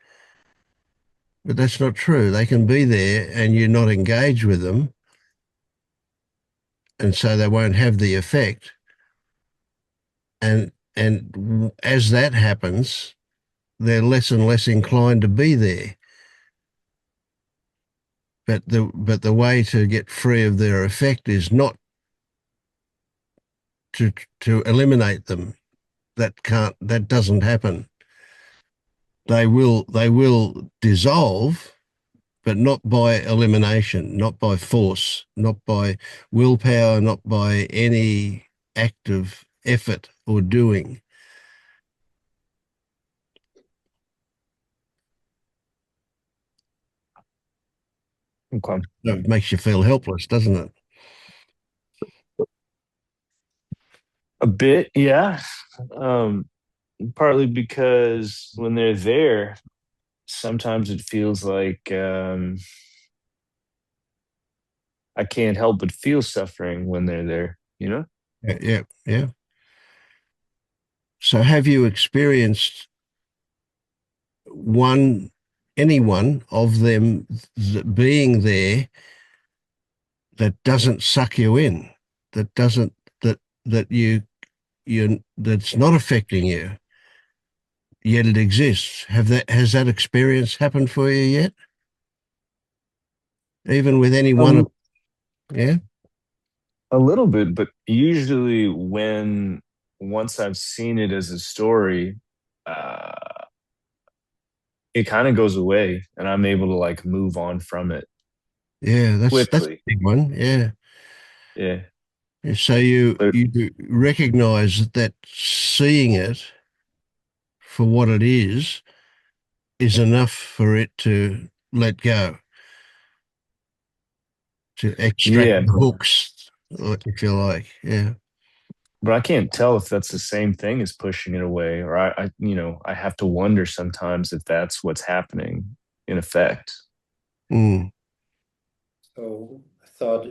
But that's not true. They can be there and you not engage with them, and so they won't have the effect. And as that happens, they're less and less inclined to be there. But the way to get free of their effect is not to eliminate them. That doesn't happen. They will dissolve, but not by elimination, not by force, not by willpower, not by any act of effort or doing. Okay. It makes you feel helpless, doesn't it? A bit, yeah. Um, Partly because when they're there, sometimes it feels like I can't help but feel suffering when they're there, you know? Yeah, yeah, yeah. So have you experienced any one of them being there that doesn't suck you in, that doesn't that that that's not affecting you, yet it exists? Has that experience happened for you yet? Even with any one of Um, yeah? a little bit, but usually when once I've seen it as a story, uh, it kind of goes away and I'm able to like move on from it Yeah, that's a quickly. big one. Yeah. Yeah. So you But you recognize that seeing it for what it is enough for it to let go, to extract yeah, the hooks, if you like. Yeah. but I can't tell if that's the same thing as pushing it away, or I have to wonder sometimes if that's what's happening in effect. Mm. So I thought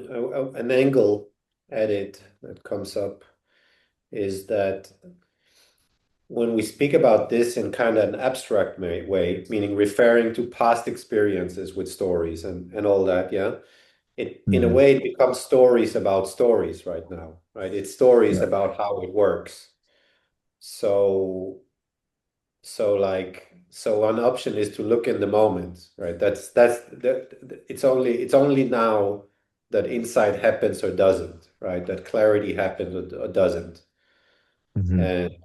an angle at it that comes up is that when we speak about this in kind of an abstract way, meaning referring to past experiences with stories and all that, yeah, it in a Mhm. way it becomes stories about stories right now, right? It's stories Yeah. about how it works. So so one option is to look in the moment, right? It's only now that insight happens or doesn't, right? That clarity happens or doesn't. Mhm. And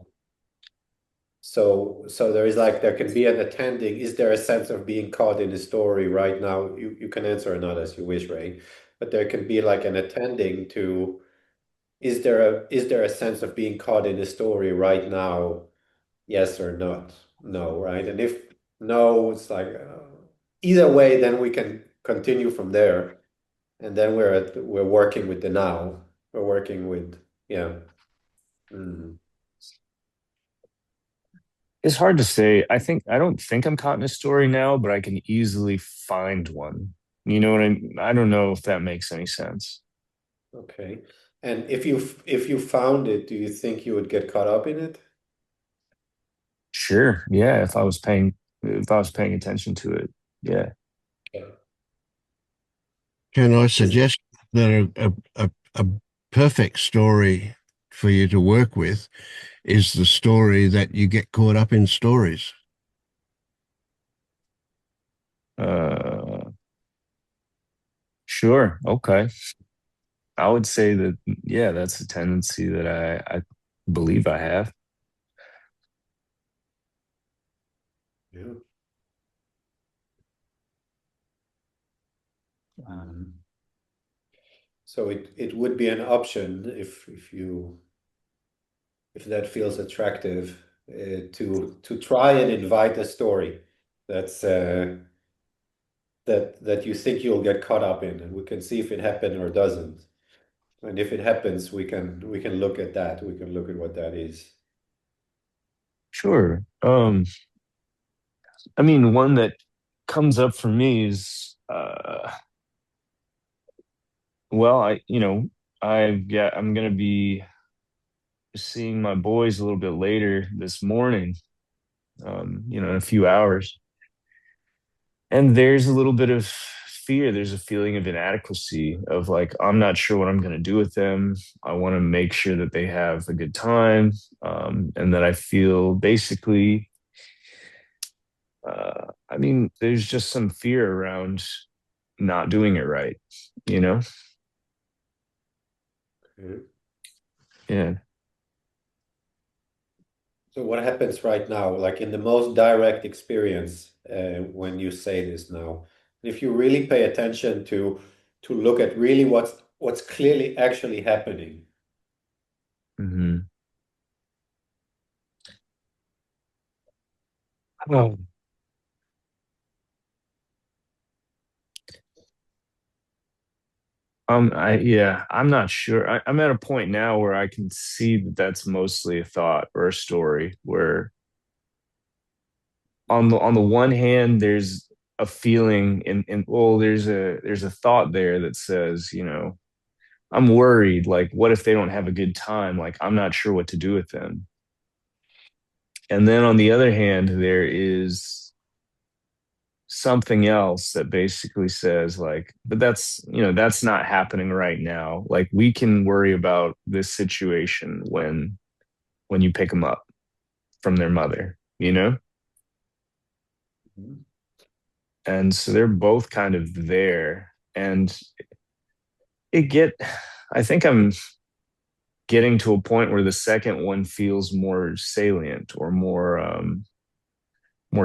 so there can be an attending. Is there a sense of being caught in a story right now? You can answer or not as you wish, Ray. But there can be like an attending to, is there a sense of being caught in a story right now? Yes or not? No, right? And if no, it's like either way, then we can continue from there. And then we're working with the now. We're working with, yeah. Mhm. It's hard to say. I don't think I'm caught in a story now, but I can easily find one. You know what I don't know if that makes any sense. Okay. And if you found it, do you think you would get caught up in it? Sure. Yeah, if I was paying attention to it. Yeah. Yeah. Can I Is suggest that a perfect story for you to work with is the story that you get caught up in stories? Uh sure. Okay. I would say that yeah, that's a tendency that I believe I have. yeah. Mhm. So it would be an option if that feels attractive. to try and invite a story that's that you think you'll get caught up in, and we can see if it happened or doesn't. And if it happens, we can look at that. We can look at what that is. Sure. I mean, one that comes up for me is, well, I'm gonna be seeing my boys a little bit later this morning, in a few hours. And there's a little bit of fear. There's a feeling of inadequacy of like, I'm not sure what I'm going to do with them. I want to make sure that they have a good time, and that I feel basically, I mean, there's just some fear around not doing it right, you know? Okay. Yeah. So what happens right now, like in the most direct experience, when you say this now, if you really pay attention to look at really what's clearly actually happening. Hmm. Oh. I'm not sure. I'm at a point now where I can see that that's mostly a thought or a story where on the one hand there's a feeling in well there's a thought there that says, I'm worried, like what if they don't have a good time, like I'm not sure what to do with them. And then on the other hand there is something else that basically says like, but that's not happening right now, like we can worry about this situation when you pick them up from their mother. Mhm. And so they're both kind of there. And it get I think I'm getting to a point where the second one feels more salient or more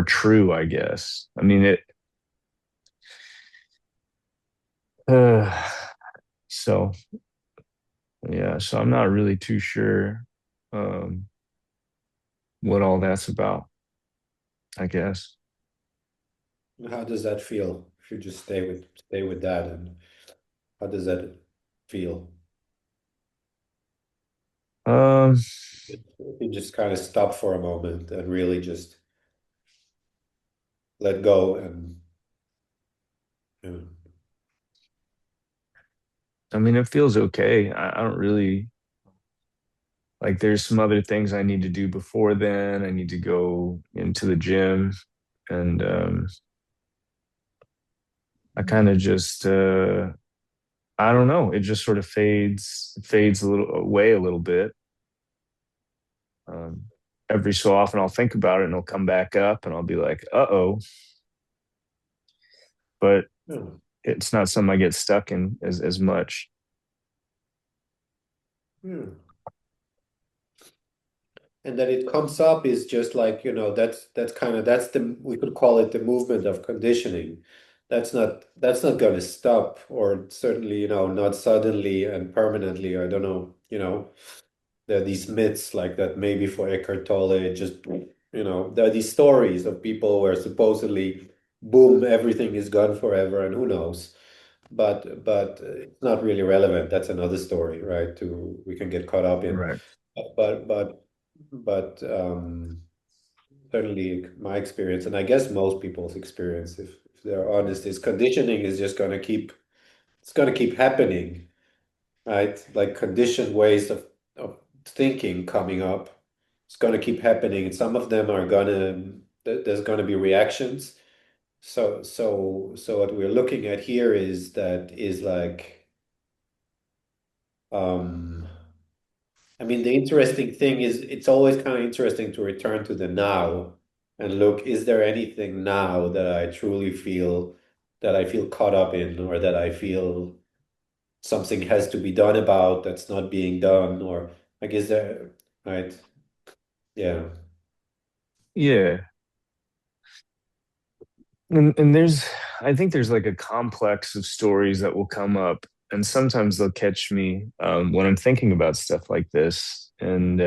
true, I guess. I mean it uh, so yeah, so I'm not really too sure um what all that's about, I guess. How does that feel? If you just stay with that, and how does that feel? Um If you just kind of stop for a moment and really just let go and you know, I mean it feels okay. I don't really like there's some other things I need to do before then. I need to go into the gym and I kind of just I don't know, it just sort of fades a little away a little bit. Um, every so often I'll think about it and it'll come back up and I'll be like, "Uh-oh," but yeah. it's not something I get stuck in as much. Yeah. And that it comes up is just like, that's kind of that's the we could call it the movement of conditioning. That's not going to stop, or certainly, not suddenly and permanently. I don't know, there are these myths like that maybe for Eckhart Tolle, there are these stories of people where supposedly, boom, everything is gone forever, and who knows. But it's not really relevant. That's another story, right? We can get caught up in. Right. But but but certainly my experience, and I guess most people's experience, if they're honest, is conditioning is just gonna keep happening, right? Like conditioned ways of thinking coming up. It's gonna keep happening, and some of them are there's gonna be reactions. So what we're looking at here is like, um I mean, the interesting thing is it's always kind of interesting to return to the now and look, is there anything now that I feel caught up in, or that I feel something has to be done about that's not being done, or like, is there, right? Yeah. Yeah. And I think there's like a complex of stories that will come up, and sometimes they'll catch me when I'm thinking about stuff like this. And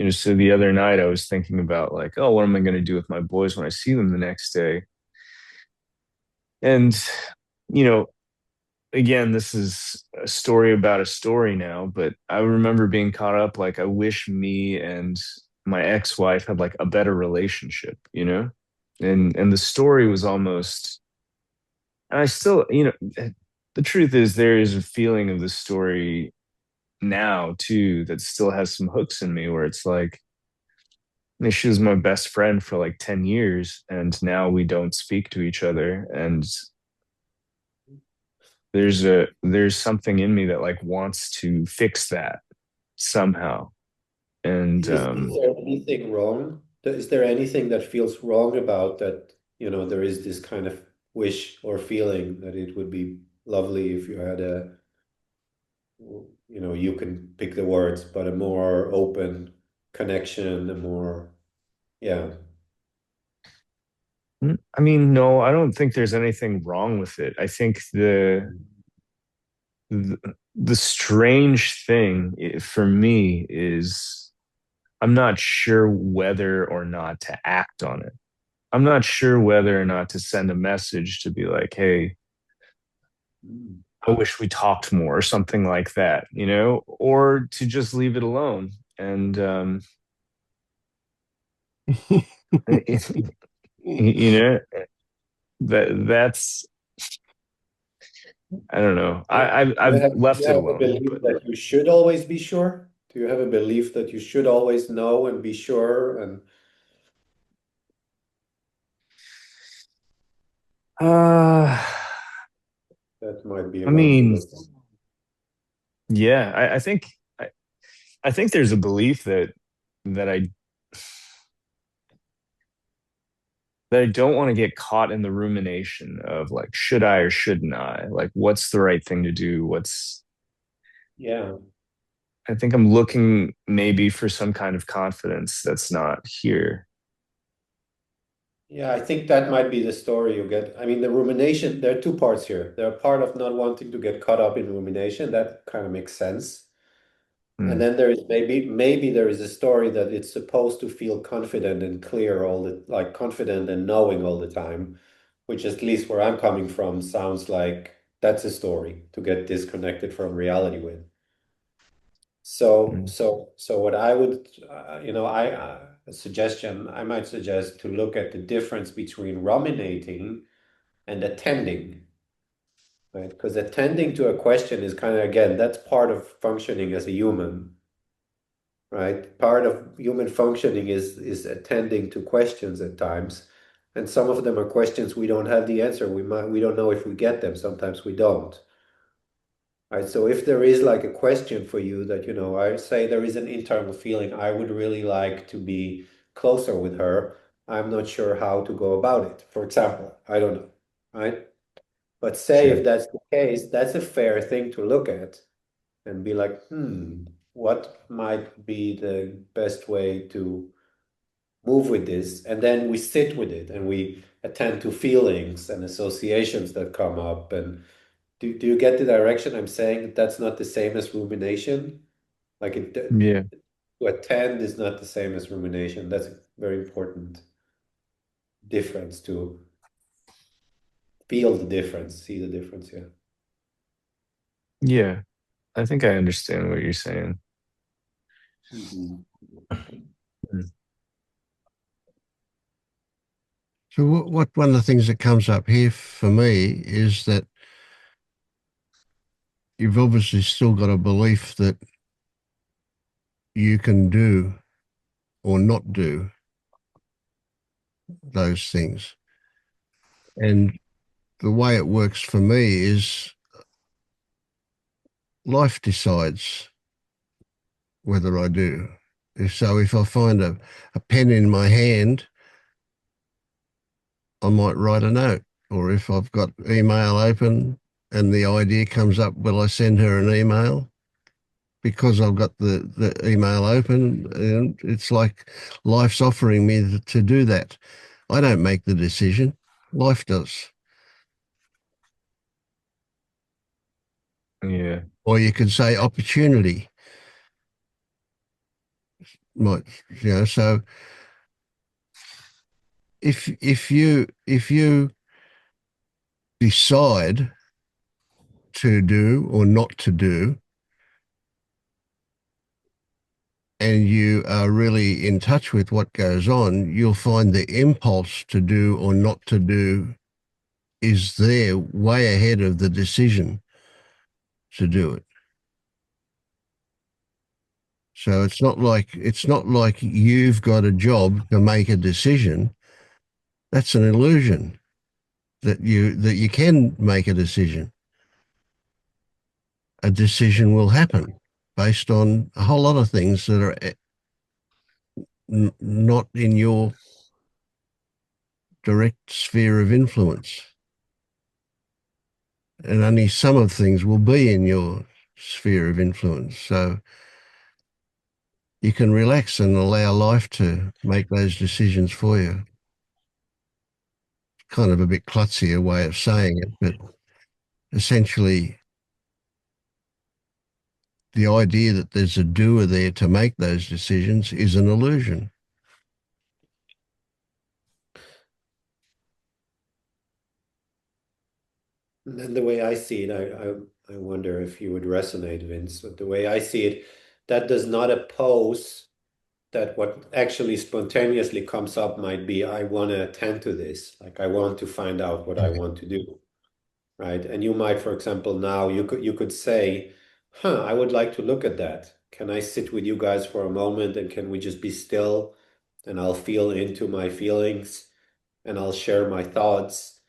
So the other night I was thinking about like, oh, what am I going to do with my boys when I see them the next day? And, you know, again, this is a story about a story now, but I remember being caught up like I wish me and my ex-wife had like a better relationship, And the story was almost and I still, the truth is there is a feeling of the story now too that still has some hooks in me where it's like she was my best friend for like 10 years and now we don't speak to each other and there's something in me that like wants to fix that somehow. And Is there anything wrong? Is there anything that feels wrong about that? There is this kind of wish or feeling that it would be lovely if you had you can pick the words, but a more open connection, a more, yeah. I mean, no, I don't think there's anything wrong with it. I think the, the strange thing for me is I'm not sure whether or not to act on it. I'm not sure whether or not to send a message to be like, hey, Mm. I wish we talked more or something like that, or to just leave it alone. And, you know, that's, I don't know. I've You left it have a alone, belief but that you should always be sure? Do you have a belief that you should always know and be sure? And uh, that might be I one to mean, look at. yeah, I think there's a belief that I that I don't want to get caught in the rumination of like, should I or shouldn't I? Like, what's the right thing to do? Yeah. I think I'm looking maybe for some kind of confidence that's not here. Yeah, I think that might be the story you get. I mean, the rumination, there are two parts here. There are part of not wanting to get caught up in rumination. That kind of makes sense. And Hmm. then there is maybe there is a story that it's supposed to feel confident and clear like confident and knowing all the time, which at least where I'm coming from sounds like that's a story to get disconnected from reality with. So, Hmm. so what I would, a suggestion I might suggest to look at the difference between ruminating and attending, right? Because attending to a question is kind of, again, that's part of functioning as a human, right? Part of human functioning is attending to questions at times, and some of them are questions we don't have the answer. We don't know if we get them. Sometimes we don't. Right. So if there is like a question for you that, I say there is an internal feeling, I would really like to be closer with her. I'm not sure how to go about it. For example, I don't know. Right. But say if Sure. that's the case, that's a fair thing to look at and be like, what might be the best way to move with this? And then we sit with it and we attend to feelings and associations that come up. And do you get the direction I'm saying? That's not the same as rumination. Like Yeah. to attend is not the same as rumination. That's a very important difference to feel the difference, see the difference. Yeah. Yeah. I think I understand what you're saying. Mhm. Hmm. So what one of the things that comes up here for me is that you've obviously still got a belief that you can do or not do those things. And the way it works for me is life decides whether I do. So if I find a pen in my hand, I might write a note. Or if I've got email open and the idea comes up, will I send her an email? Because I've got the email open, and it's like life's offering me to do that. I don't make the decision, life does. Yeah. Or you could say opportunity. might, so if you decide to do or not to do, and you are really in touch with what goes on, you'll find the impulse to do or not to do is there way ahead of the decision to do it. So it's not like you've got a job to make a decision. That's an illusion that you can make a decision. A decision will happen based on a whole lot of things that are not in your direct sphere of influence. And only some of things will be in your sphere of influence. So you can relax and allow life to make those decisions for you. Kind of a bit klutzy a way of saying it, but essentially the idea that there's a doer there to make those decisions is an illusion. And the way I see it, I wonder if you would resonate, Vince. But the way I see it, that does not oppose that what actually spontaneously comes up might be, I want to attend to this. Like I want to find out what I want to do. Right. And you might, for example, now you could say, I would like to look at that. Can I sit with you guys for a moment and can we just be still and I'll feel into my feelings and I'll share my thoughts.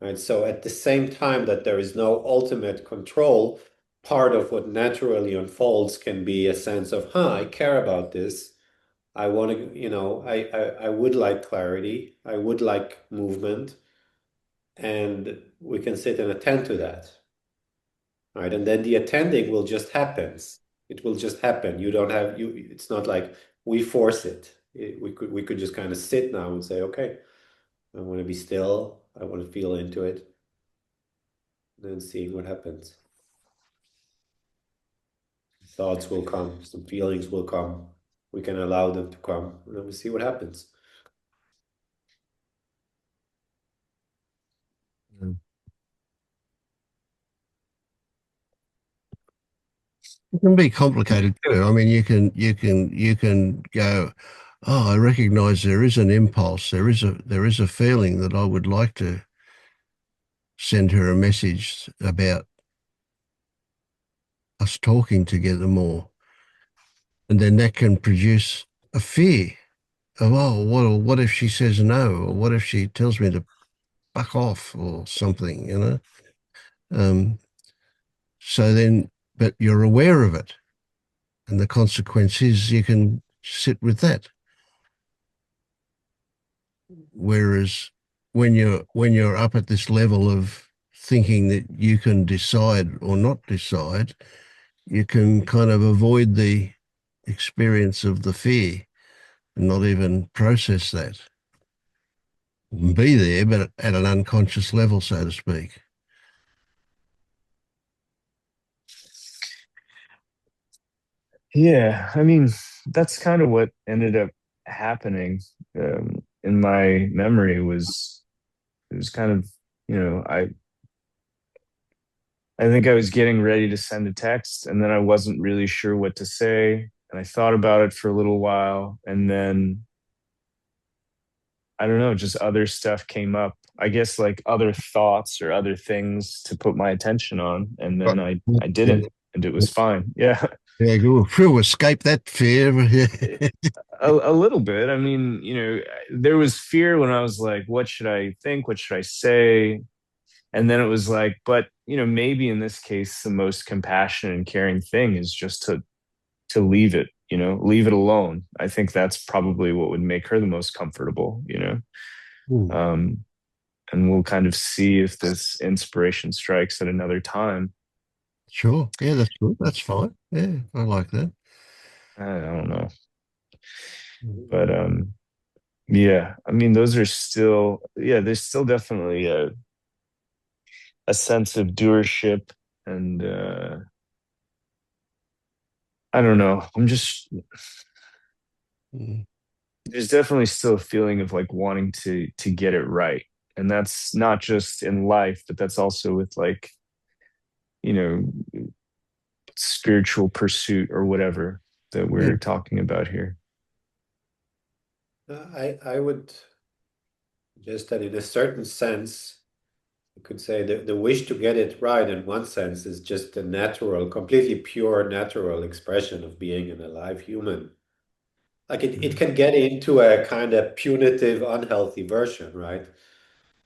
Right. So at the same time that there is no ultimate control, part of what naturally unfolds can be a sense of, I care about this. I want to, I would like clarity. I would like movement. And we can sit and attend to that. Right. And then the attending will just happen. It will just happen. You don't have it's not like we force it. We could just kind of sit now and say, okay, I want to be still. I want to feel into it. And then seeing what happens. Thoughts will come, some feelings will come. We can allow them to come, and then we see what happens. It can be complicated too. I mean, you can go, oh, I recognize there is an impulse. There is a feeling that I would like to send her a message about us talking together more. And then that can produce a fear of, oh, what if she says no? Or what if she tells me to fuck off or something? Um, so then, but you're aware of it. And the consequence is you can sit with that. Whereas when you're up at this level of thinking that you can decide or not decide, you can kind of avoid the experience of the fear and not even process that. Be there, but at an unconscious level, so to speak. Yeah, I mean, that's kind of what ended up happening in my memory was it was kind of, I think I was getting ready to send a text and then I wasn't really sure what to say and I thought about it for a little while and then I don't know, just other stuff came up. I guess like other thoughts or other things to put my attention on and then I did it and it was fine. Yeah. Yeah, go through, escape that fear. A little bit. I mean, there was fear when I was like, what should I think? What should I say? And then it was like, but maybe in this case, the most compassionate and caring thing is just to leave it, leave it alone. I think that's probably what would make her the most comfortable. Hmm. Um, and we'll kind of see if this inspiration strikes at another time. Sure. Yeah, that's good. That's fine. Yeah, I like that. I don't know. But yeah, I mean, those are still, yeah, there's still definitely a sense of doership and I don't know. Mm. there's definitely still a feeling of like wanting to get it right. And that's not just in life, but that's also with like, you know, spiritual pursuit or whatever that Yeah. we're talking about here. I would just that in a certain sense, you could say the wish to get it right in one sense is just a natural, completely pure natural expression of being an alive human. Like it can get into a kind of punitive, unhealthy version, right?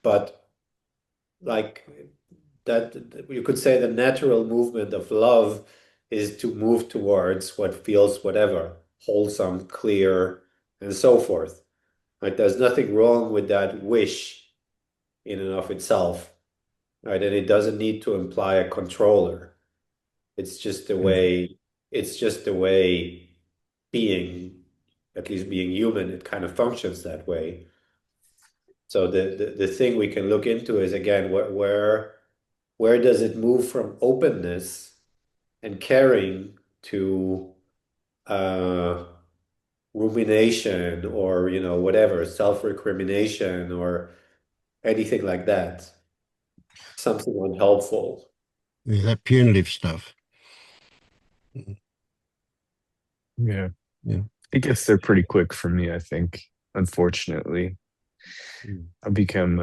But like that, you could say the natural movement of love is to move towards what feels whatever, wholesome, clear, and so forth. Right? There's nothing wrong with that wish in and of itself, right? And it doesn't need to imply a controller. It's just the way, it's just the way being, at least being human, it kind of functions that way. So the thing we can look into is again where does it move from openness and caring to uh, rumination or whatever self-recrimination or anything like that, something unhelpful. Yeah, that punitive stuff. Yeah. Yeah. It gets there pretty quick for me, I think. Unfortunately, I become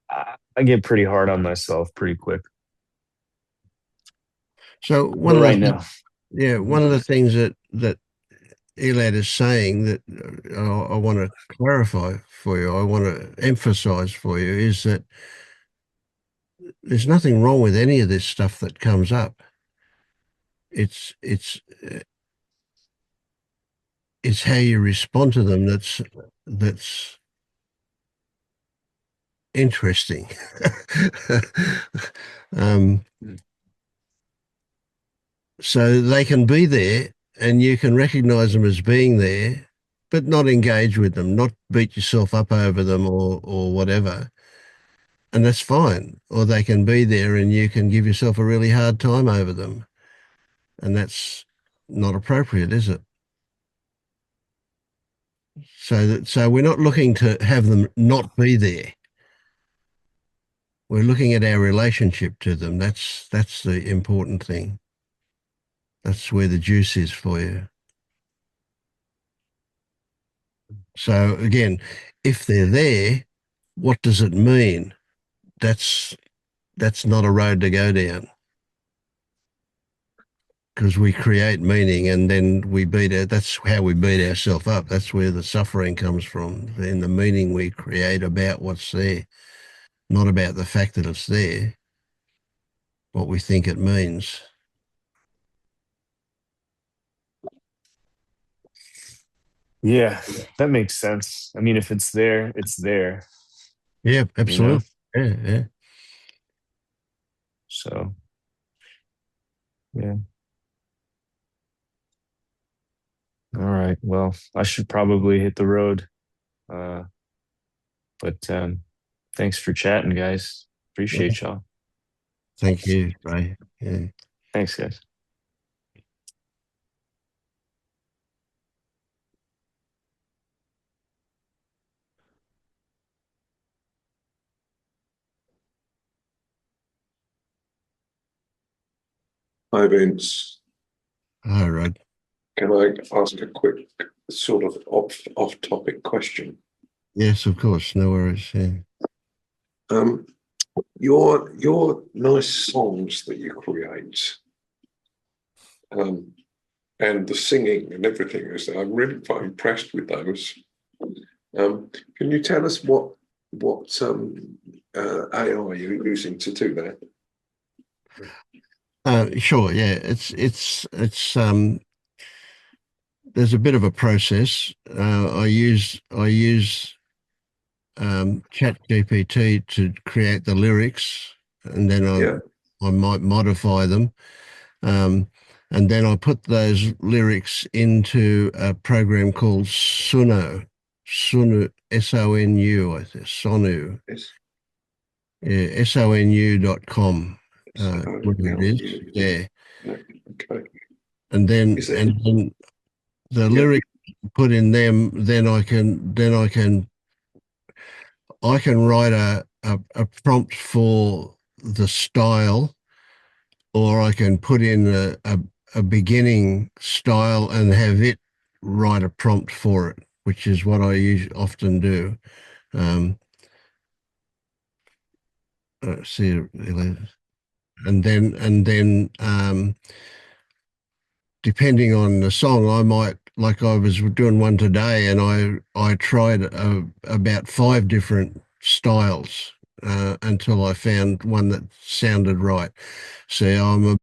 I get pretty hard on myself pretty quick. So But right now, one of the things that Elad is saying that I want to clarify for you, I want to emphasize for you, is that there's nothing wrong with any of this stuff that comes up. It's how you respond to them that's interesting. um, so they can be there, and you can recognize them as being there, but not engage with them, not beat yourself up over them or whatever. And that's fine. Or they can be there and you can give yourself a really hard time over them. And that's not appropriate, is it? So we're not looking to have them not be there. We're looking at our relationship to them. That's the important thing. That's where the juice is for you. So again, if they're there, what does it mean? That's not a road to go down, because we create meaning and then we beat it. That's how we beat ourselves up. That's where the suffering comes from. Then the meaning we create about what's there, not about the fact that it's there, what we think it means. yeah, that makes sense. I mean, if it's there, it's there, Yeah, you know? absolutely. Yeah, yeah. So, yeah. All right. Well, I should probably hit the road. Uh, but thanks for chatting, guys. Yeah. Appreciate y'all. Thank you, Ray. Yeah. Thanks, guys. Hi, Vince. All right. Can I ask a quick sort of off-topic question? Yes, of course. No worries. Yeah. Um, your nice songs that you create, and the singing and everything, I'm really quite impressed with those. Can you tell us what AI you're using to do that? Sure. Yeah. There's a bit of a process. I use Chat GPT to create the lyrics, and then Yeah. I might modify them. And then I put those lyrics into a program called Sonu, S-O-N-U, I think, Sonu, Yes. yeah, sonu.com, So, what it is, yeah. okay. And then, Is it? and then the Yeah. lyrics put in them, then I can write a prompt for the style, or I can put in a beginning style and have it write a prompt for it, which is what I often do. See, and then depending on the song, I might, like I was doing one today, and I tried about 5 different styles until I found one that sounded right. So I'm